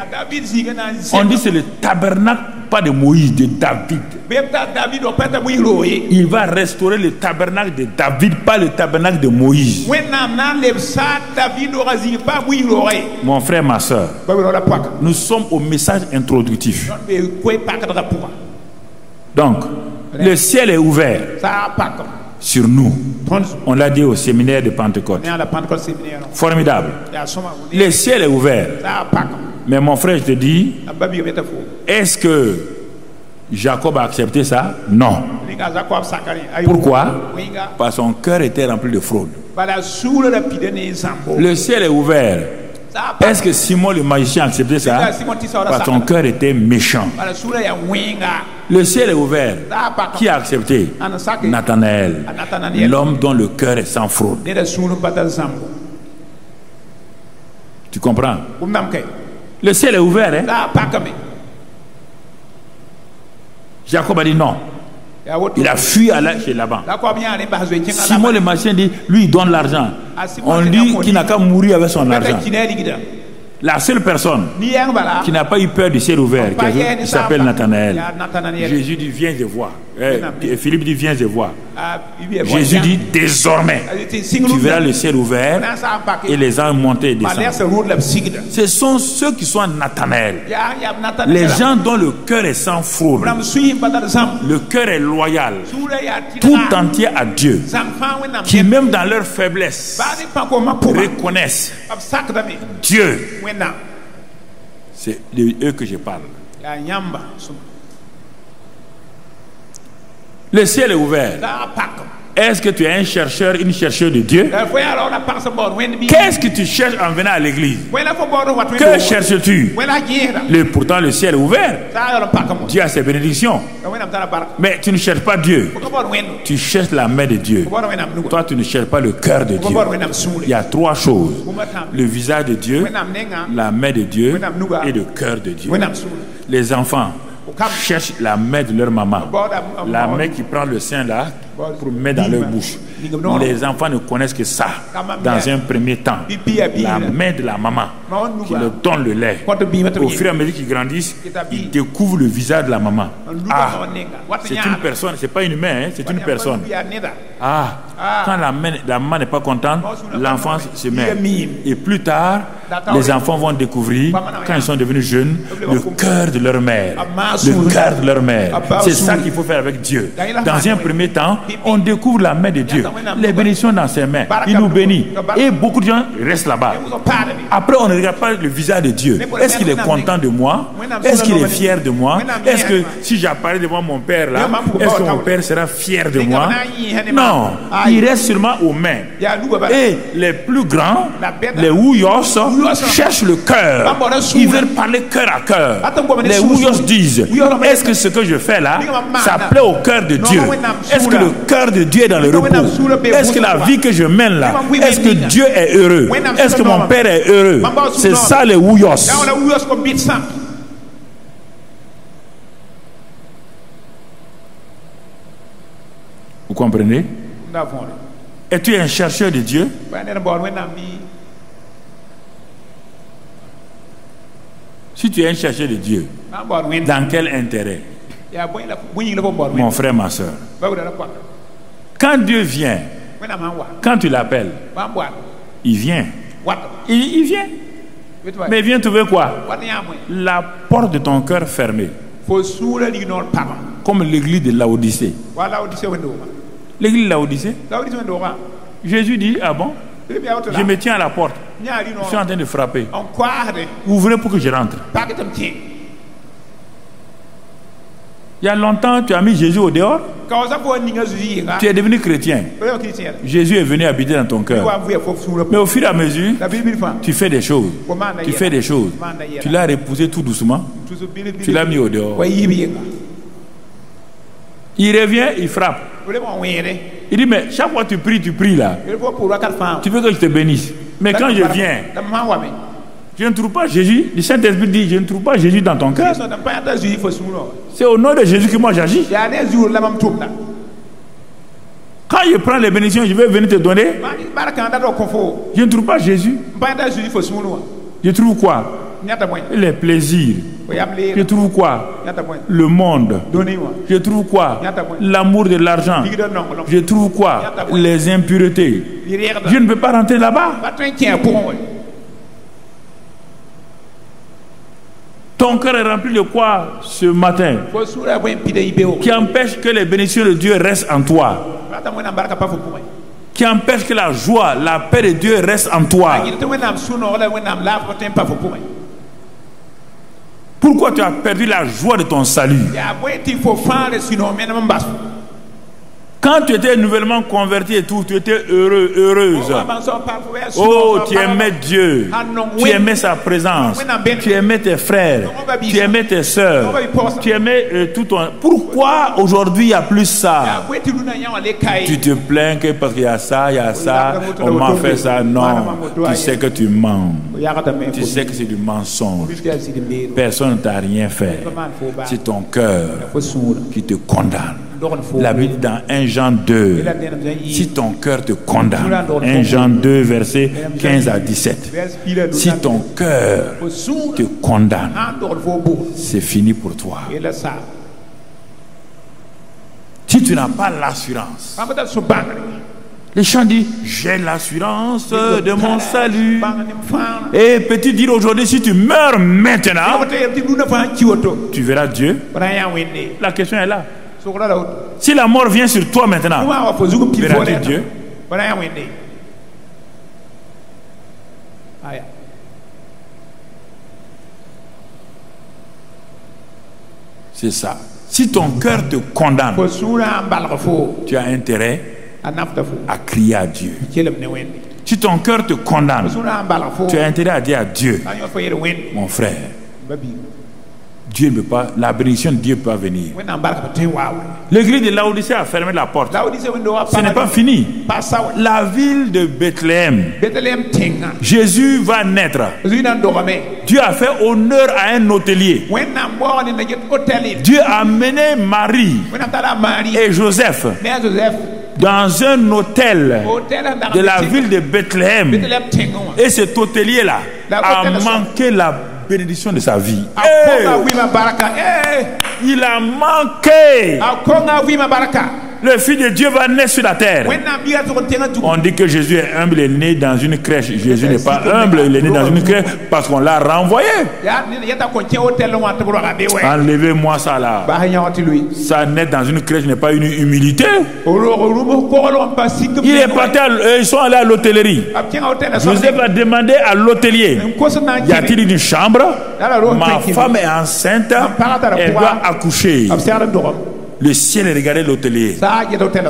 On dit c'est le tabernacle, pas de Moïse, de David. Il va restaurer le tabernacle de David, pas le tabernacle de Moïse. Mon frère, ma soeur, nous sommes au message introductif. Donc, le ciel est ouvert sur nous. On l'a dit au séminaire de Pentecôte. Formidable. Le ciel est ouvert. Mais mon frère, je te dis, est-ce que Jacob a accepté ça? Non. Pourquoi? Parce que son cœur était rempli de fraude. Le ciel est ouvert. Est-ce que Simon le magicien a accepté ça? Parce que son cœur était méchant. Le ciel est ouvert. Qui a accepté? Nathanaël, l'homme dont le cœur est sans fraude. Tu comprends? Le ciel est ouvert. Hein? Jacob a dit non. Il a fui chez Laban. Simon le magicien dit, lui il donne l'argent. On dit qu'il n'a qu'à mourir avec son argent. La seule personne qui n'a pas eu peur du ciel ouvert, qui s'appelle Nathanaël. Jésus dit, viens et vois. Philippe dit, viens et vois. Jésus dit, désormais, tu verras le ciel ouvert et les anges monter et descendre. Ce sont ceux qui sont Nathanaël. Les gens dont le cœur est sans fraude. Le cœur est loyal. Tout entier à Dieu. Qui même dans leur faiblesse reconnaissent Dieu. C'est de eux que je parle. Le ciel est ouvert. Est-ce que tu es un chercheur, une chercheuse de Dieu? Qu'est-ce que tu cherches en venant à l'église? Que cherches-tu? Pourtant le ciel est ouvert. Dieu a ses bénédictions. Mais tu ne cherches pas Dieu. Tu cherches la main de Dieu. Toi tu ne cherches pas le cœur de Dieu. Il y a trois choses: le visage de Dieu, la main de Dieu et le cœur de Dieu. Les enfants cherchent la main de leur maman, la main qui prend le sein là pour mettre dans leur bouche. Les enfants ne connaissent que ça dans un premier temps, la main de la maman qui leur donne le lait. Au fur et à mesure qu'ils grandissent, ils découvrent le visage de la maman. Ah, c'est une personne, c'est pas une main, hein, c'est une personne. Ah, quand la maman n'est pas contente, l'enfant se met. Et plus tard, les enfants vont découvrir, quand ils sont devenus jeunes, le cœur de leur mère. Le cœur de leur mère. C'est ça qu'il faut faire avec Dieu. Dans un premier temps, on découvre la main de Dieu. Les bénédictions dans ses mains. Il nous bénit. Et beaucoup de gens restent là-bas. Après, on ne regarde pas le visage de Dieu. Est-ce qu'il est content de moi? Est-ce qu'il est fier de moi? Est-ce que si j'apparais devant mon père là, est-ce que mon père sera fier de moi? Non. Il reste seulement aux mains. Et les plus grands, les Ouyos, cherchent le cœur. Ils veulent parler cœur à cœur. Les Ouyos disent, est-ce que ce que je fais là, ça plaît au cœur de Dieu? Est-ce que le cœur de Dieu est dans le repos? Est-ce que la vie que je mène là, est-ce que Dieu est heureux? Est-ce que mon père est heureux? C'est ça les Ouyos. Vous comprenez? Es-tu un chercheur de Dieu? Si tu es un chercheur de Dieu, dans quel intérêt? Mon frère, ma soeur, quand Dieu vient, quand tu l'appelles, il vient. Il vient. Mais il vient trouver quoi? La porte de ton cœur fermée. Comme l'église de Laodicée. L'église de Laodicée, Jésus dit, ah bon? Je me tiens à la porte. Je suis en train de frapper. Ouvrez pour que je rentre. Il y a longtemps, tu as mis Jésus au dehors. Tu es devenu chrétien. Jésus est venu habiter dans ton cœur. Mais au fur et à mesure, tu fais des choses. Tu fais des choses. Tu l'as repoussé tout doucement. Tu l'as mis au dehors. Il revient, il frappe. Il dit, mais chaque fois que tu pries là. Tu veux que je te bénisse. Mais quand je viens, je ne trouve pas Jésus. Le Saint-Esprit dit, je ne trouve pas Jésus dans ton cœur. C'est au nom de Jésus que moi j'agis. Quand je prends les bénédictions, je vais venir te donner. Je ne trouve pas Jésus. Je trouve quoi? Les plaisirs. Je trouve quoi? Le monde. Je trouve quoi? L'amour de l'argent. Je trouve quoi? Les impuretés. Je ne peux pas rentrer là-bas. Ton cœur est rempli de quoi ce matin qui empêche que les bénédictions de Dieu restent en toi? Qui empêche que la joie, la paix de Dieu reste en toi? Pourquoi tu as perdu la joie de ton salut? Quand tu étais nouvellement converti et tout, tu étais heureux, heureuse. Oh, tu aimais Dieu. Tu aimais sa présence. Tu aimais tes frères. Tu aimais tes soeurs. Tu aimais tout ton... Pourquoi aujourd'hui il n'y a plus ça? Tu te plains que parce qu'il y a ça, on m'a fait ça. Non, tu sais que tu mens. Tu sais que c'est du mensonge. Personne ne t'a rien fait. C'est ton cœur qui te condamne. La Bible dit dans 1 Jean 2, si ton cœur te condamne, 1 Jean 2, verset 15 à 17, si ton cœur te condamne, c'est fini pour toi. Si tu n'as pas l'assurance, les chants disent, j'ai l'assurance de mon salut. Et peux-tu dire aujourd'hui, si tu meurs maintenant, tu verras Dieu? La question est là. Si la mort vient sur toi maintenant, verras-tu Dieu? C'est ça. Si ton cœur te condamne, tu as intérêt à crier à Dieu. Si ton cœur te condamne, tu as intérêt à dire à Dieu, mon frère, Dieu ne peut pas, la bénédiction de Dieu ne peut pas venir. L'église de Laodicée a fermé la porte. Ce n'est pas fini. La ville de Bethléem, Jésus va naître. Dieu a fait honneur à un hôtelier. Dieu a amené Marie et Joseph dans un hôtel de la ville de Bethléem. Et cet hôtelier-là a manqué la bénédiction de sa vie. Il a manqué. Le Fils de Dieu va naître sur la terre. On dit que Jésus est humble, il est né dans une crèche. Jésus n'est pas humble, il est né dans une crèche parce qu'on l'a renvoyé. Enlevez-moi ça là. Ça naître dans une crèche n'est pas une humilité. Il est parti ils sont allés à l'hôtellerie. Joseph a demandé à l'hôtelier, y a-t-il une chambre? Ma femme est enceinte, elle doit accoucher. Le ciel regardait l'hôtelier.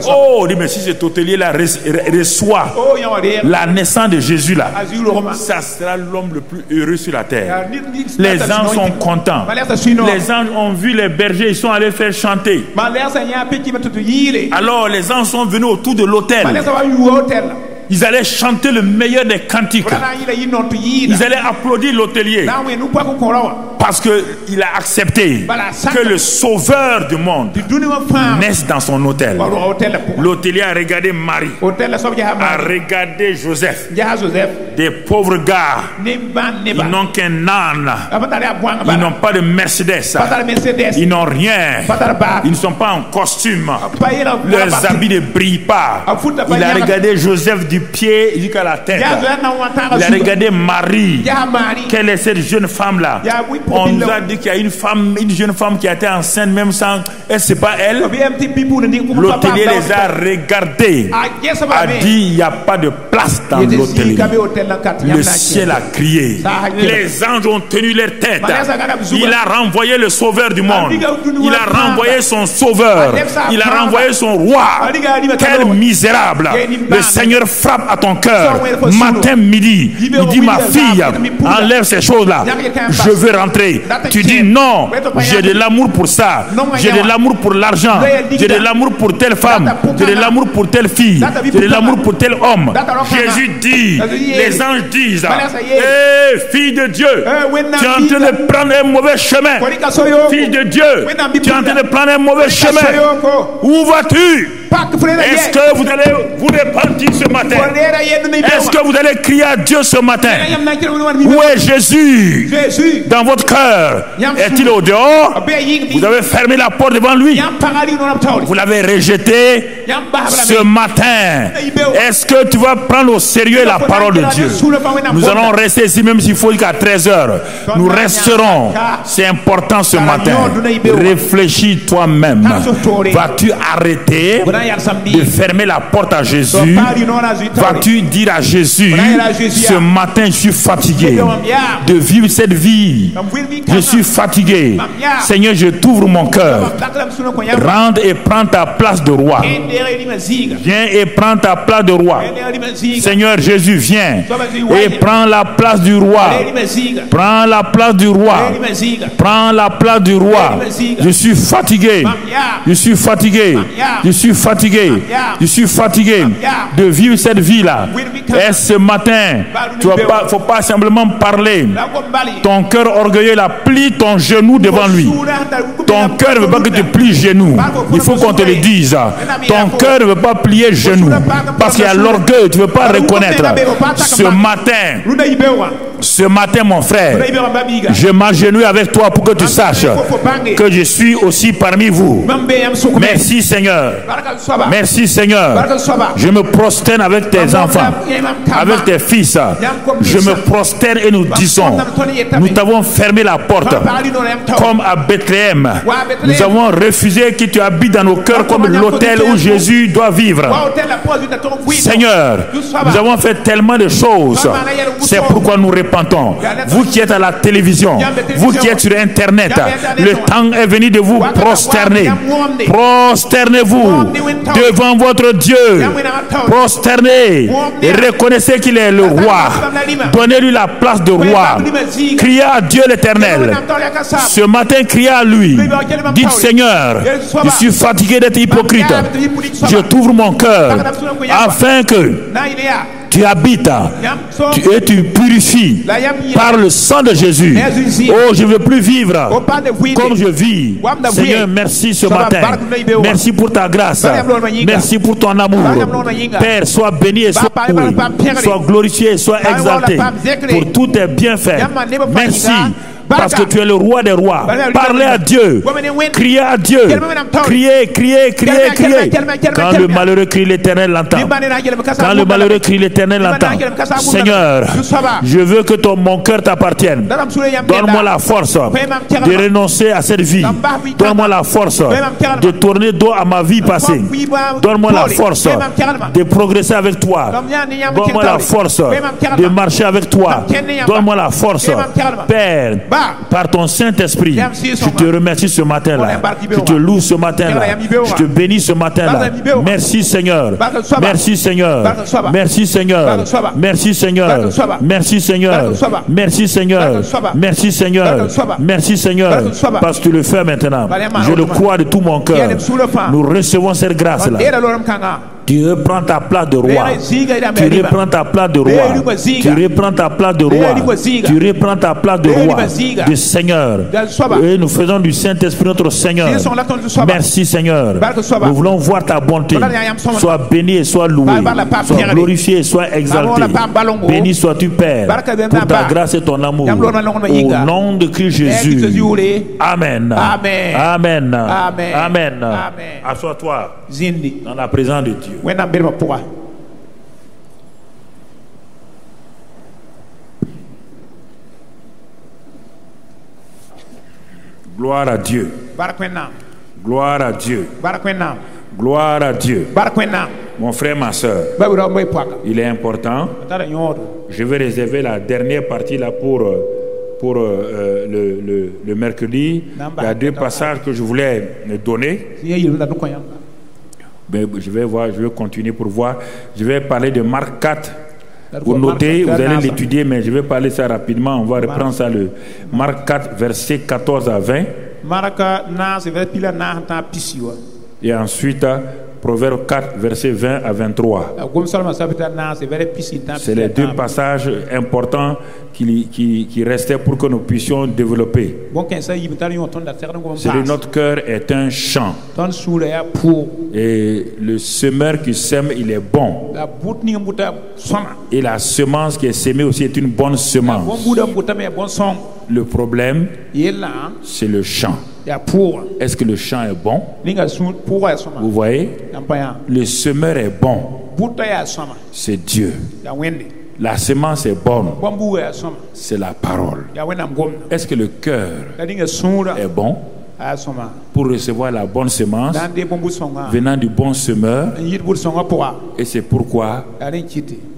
Oh, mais si cet hôtelier-là reçoit la naissance de Jésus-là, ça sera l'homme le plus heureux sur la terre. Les anges sont contents. Les anges ont vu les bergers, ils sont allés faire chanter. Alors les anges sont venus autour de l'autel. Ils allaient chanter le meilleur des cantiques. Ils allaient applaudir l'hôtelier. Parce qu'il a accepté que le sauveur du monde naisse dans son hôtel. L'hôtelier a regardé Marie, a regardé Joseph. Des pauvres gars, ils n'ont qu'un âne. Ils n'ont pas de Mercedes. Ils n'ont rien. Ils ne sont pas en costume. Leurs habits ne brillent pas. Il a regardé Joseph du pied jusqu'à la tête. Il a regardé Marie. Quelle est cette jeune femme-là? On nous a dit qu'il y a une jeune femme qui a été enceinte même sans... Est-ce que c'est pas elle? L'hôtelier les a regardés, a dit il n'y a pas de place dans l'hôtellerie. Le ciel a crié. Les anges ont tenu leur tête. Il a renvoyé le sauveur du monde. Il a renvoyé son sauveur. Il a renvoyé son roi. Quel misérable! Le Seigneur frappe à ton cœur matin, midi. Il dit ma fille, enlève ces choses-là. Je veux rentrer. Tu dis non, j'ai de l'amour pour ça. J'ai de l'amour pour l'argent. J'ai de l'amour pour telle femme. J'ai de l'amour pour telle fille. J'ai de l'amour pour tel homme. Jésus dit, les anges disent, hé, fille de Dieu, tu es en train de prendre un mauvais chemin. Fille de Dieu, tu es en train de prendre un mauvais chemin. Où vas-tu? Est-ce que vous allez vous repentir ce matin? Est-ce que vous allez crier à Dieu ce matin? Où est Jésus dans votre cœur? Est-il au dehors? Vous avez fermé la porte devant lui. Vous l'avez rejeté ce matin. Est-ce que tu vas prendre au sérieux la parole de Dieu? Nous allons rester ici même s'il faut jusqu'à 13h. Nous resterons. C'est important ce matin. Réfléchis toi-même. Vas-tu arrêter de fermer la porte à Jésus? Vas-tu dire à Jésus, ce matin je suis fatigué de vivre cette vie. Je suis fatigué. Seigneur, je t'ouvre mon cœur. Rentre et prends ta place de roi. Viens et prends ta place de roi. Seigneur Jésus, viens et prends la place du roi. Prends la place du roi. Prends la place du roi. Je suis fatigué. Je suis fatigué. Je suis fatigué. Je suis fatigué de vivre cette vie-là. Et ce matin, tu ne faut pas simplement parler. Ton cœur orgueilleux là, plie ton genou devant lui. Ton cœur ne veut pas que tu plies genou. Il faut qu'on te le dise. Ton cœur ne veut pas plier genou. Parce qu'il y a l'orgueil, tu ne veux pas reconnaître. Ce matin, mon frère, je m'agenouille avec toi pour que tu saches que je suis aussi parmi vous. Merci Seigneur. Merci Seigneur. Je me prosterne avec tes enfants, avec tes fils. Je me prosterne et nous disons, nous t'avons fermé la porte comme à Bethléem. Nous avons refusé que tu habites dans nos cœurs comme l'autel où Jésus doit vivre. Seigneur, nous avons fait tellement de choses. C'est pourquoi nous repentons. Vous qui êtes à la télévision, vous qui êtes sur Internet, le temps est venu de vous prosterner. Prosternez-vous devant votre Dieu. Prosternez et reconnaissez qu'il est le roi. Donnez-lui la place de roi. Criez à Dieu l'Éternel. Ce matin, criez à lui. Dites, Seigneur, je suis fatigué d'être hypocrite. Je t'ouvre mon cœur afin que tu habites et tu purifies par le sang de Jésus. Oh, je ne veux plus vivre comme je vis. Seigneur, merci ce matin. Merci pour ta grâce. Merci pour ton amour. Père, sois béni et sois loué. Sois glorifié et sois exalté pour tous tes bienfaits. Merci. Parce que tu es le roi des rois. Parlez à Dieu. Criez à Dieu. Criez, criez, criez, criez. Quand le malheureux crie, l'Éternel l'entend. Quand le malheureux crie, l'Éternel l'entend. Seigneur, je veux que mon cœur t'appartienne. Donne-moi la force de renoncer à cette vie. Donne-moi la force de tourner dos à ma vie passée. Donne-moi la force de progresser avec toi. Donne-moi la force de marcher avec toi. Donne-moi la force, Père. Par ton Saint-Esprit, je te remercie ce matin-là. Je te loue ce matin-là. Je te bénis ce matin-là. Merci Seigneur. Merci Seigneur. Merci Seigneur. Merci Seigneur. Merci Seigneur. Merci Seigneur. Merci Seigneur. Merci Seigneur. Parce que tu le fais maintenant. Je le crois de tout mon cœur. Nous recevons cette grâce-là. Tu reprends ta place de roi. Tu reprends ta place de roi. Tu reprends ta place de roi. Tu reprends ta place de roi, de Seigneur. Et nous faisons du Saint-Esprit notre Seigneur. Merci Seigneur. Nous voulons voir ta bonté. Sois béni et sois loué. Sois glorifié et sois exalté. Béni sois-tu Père pour ta grâce et ton amour. Au nom de Christ Jésus. Amen. Amen. Amen. Assois-toi dans la présence de Dieu. Gloire à Dieu. Gloire à Dieu. Gloire à Dieu. Mon frère, ma soeur, il est important. Je vais réserver la dernière partie là pour le mercredi. Il y a deux passages que je voulais donner. Mais je vais continuer pour voir. Je vais parler de Marc 4. Vous notez, vous allez l'étudier, mais je vais parler ça rapidement. On va reprendre ça, le Marc 4, versets 14 à 20. Et ensuite, Proverbe 4, versets 20 à 23. C'est les deux passages importants qui restait pour que nous puissions développer. C'est que notre cœur est un champ. Et le semeur qui sème, il est bon. Et la semence qui est sémée aussi est une bonne semence. Le problème, c'est le champ. Est-ce que le champ est bon? Vous voyez? Le semeur est bon. C'est Dieu. La semence est bonne. C'est la parole. Est-ce que le cœur est bon pour recevoir la bonne semence venant du bon semeur? Et c'est pourquoi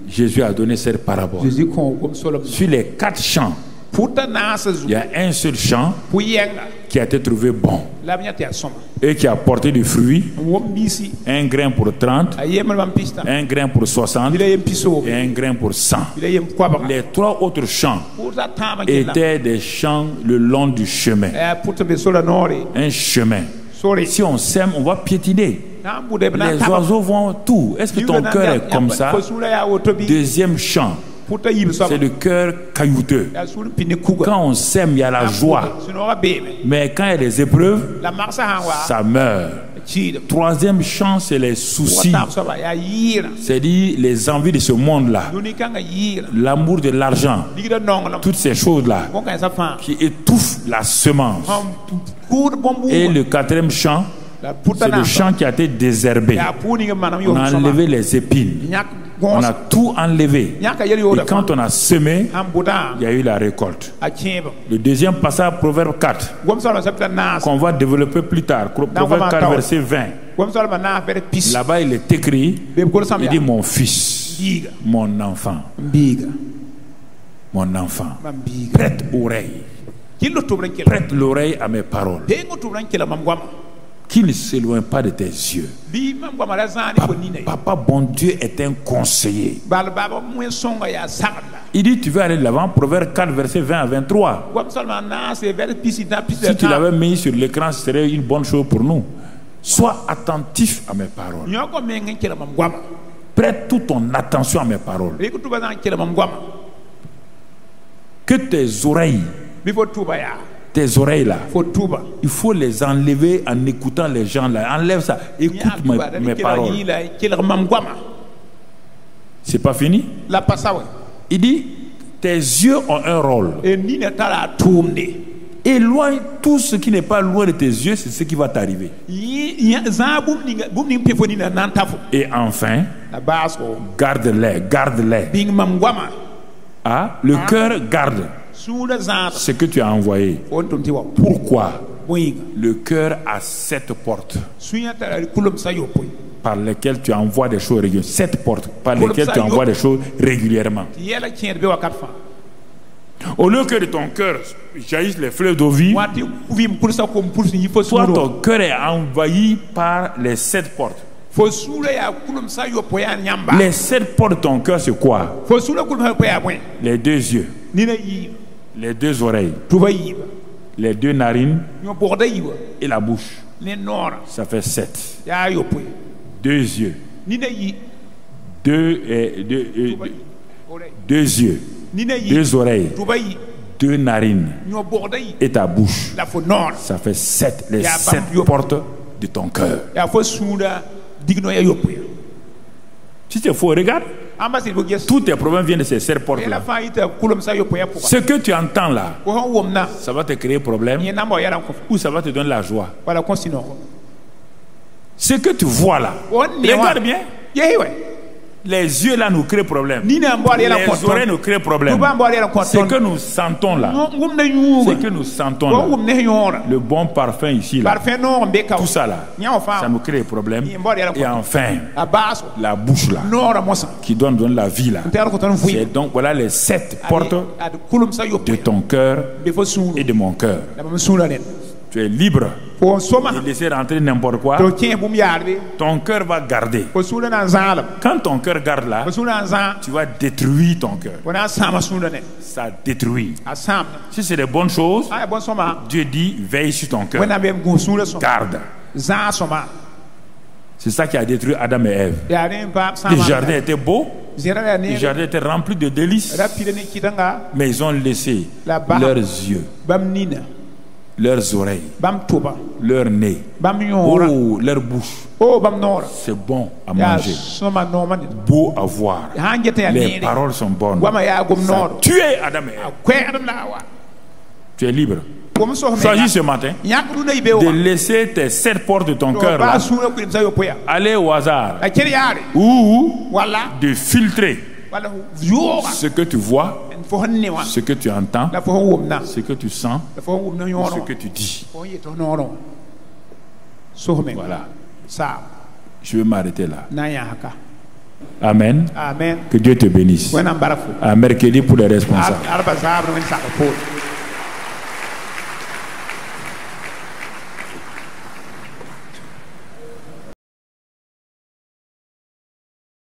Jésus a donné cette parabole. Sur les 4 champs, il y a un seul champ qui a été trouvé bon et qui a porté du fruit, un grain pour 30, un grain pour 60 et un grain pour 100. Les 3 autres champs étaient des champs le long du chemin. Un chemin. Si on sème, on va piétiner. Les oiseaux vont tout. Est-ce que ton cœur est comme ça? Deuxième champ, c'est le cœur caillouteux. Quand on sème, il y a la joie. Mais quand il y a des épreuves, ça meurt. Troisième champ, c'est les soucis. C'est-à-dire les envies de ce monde-là. L'amour de l'argent. Toutes ces choses-là qui étouffent la semence. Et le 4e champ, c'est le champ qui a été désherbé. On a enlevé les épines. On a tout enlevé. Et quand on a semé, il y a eu la récolte. Le deuxième passage, Proverbe 4, qu'on va développer plus tard. Proverbe 4, verset 20. Là-bas, il est écrit, il dit mon fils, mon enfant, prête oreille. Prête l'oreille à mes paroles. Qu'il ne s'éloigne pas de tes yeux. Papa bon Dieu est un conseiller. Il dit tu veux aller de l'avant. Proverbe 4 verset 20 à 23. Si tu l'avais mis sur l'écran, ce serait une bonne chose pour nous. Sois attentif à mes paroles. Prête toute ton attention à mes paroles. Que tes oreilles là, il faut les enlever en écoutant les gens là. Enlève ça, écoute mes paroles. C'est pas fini? Il dit tes yeux ont un rôle. Éloigne tout ce qui n'est pas loin de tes yeux, c'est ce qui va t'arriver. Et enfin, garde-les. Ah, le cœur garde ce que tu as envoyé. Pourquoi? Le cœur a 7 portes par lesquelles tu envoies des choses régulièrement. 7 portes par lesquelles tu envoies des choses régulièrement. Au lieu que de ton cœur jaillissent les fleuves d'eau vive, soit ton cœur est envahi par les 7 portes. Les 7 portes de ton cœur, c'est quoi? Les 2 yeux, les 2 oreilles, les 2 narines et la bouche. Ça fait 7. 2 yeux, 2 yeux, 2 oreilles, 2 narines et ta bouche. Ça fait 7. Les 7 portes de ton cœur. Si c'est faux, regarde. Tous tes problèmes viennent de ces 7 portes-là. Ce que tu entends là, ça va te créer problème ou ça va te donner la joie. Ce que tu vois là, regarde bien. Les yeux là nous créent problème. Les oreilles nous créent problème. Ce que nous sentons là, le bon parfum ici là, tout ça là, ça nous crée des problèmes. Et enfin, la bouche là, qui donne la vie là. C'est donc voilà les 7 portes de ton cœur et de mon cœur. Tu es libre de laisser rentrer n'importe quoi. Ton cœur va garder. Quand ton cœur garde là, tu vas détruire ton cœur. Ça détruit. Si c'est des bonnes choses, Dieu dit veille sur ton cœur. Garde. C'est ça qui a détruit Adam et Ève. Le jardin était beau. Le jardin était rempli de délices. Mais ils ont laissé leurs yeux, leurs oreilles, leur nez, leur bouche. C'est bon à manger, beau à voir. Les paroles sont bonnes. Ça a tué Adam et Ève. Tu es libre. S'agit ce matin de laisser tes 7 portes de ton cœur là, aller au hasard ou de filtrer ce que tu vois, ce que tu entends, ce que tu sens, ce que tu dis. Voilà. Je vais m'arrêter là. Amen. Que Dieu te bénisse. À mercredi pour les responsables.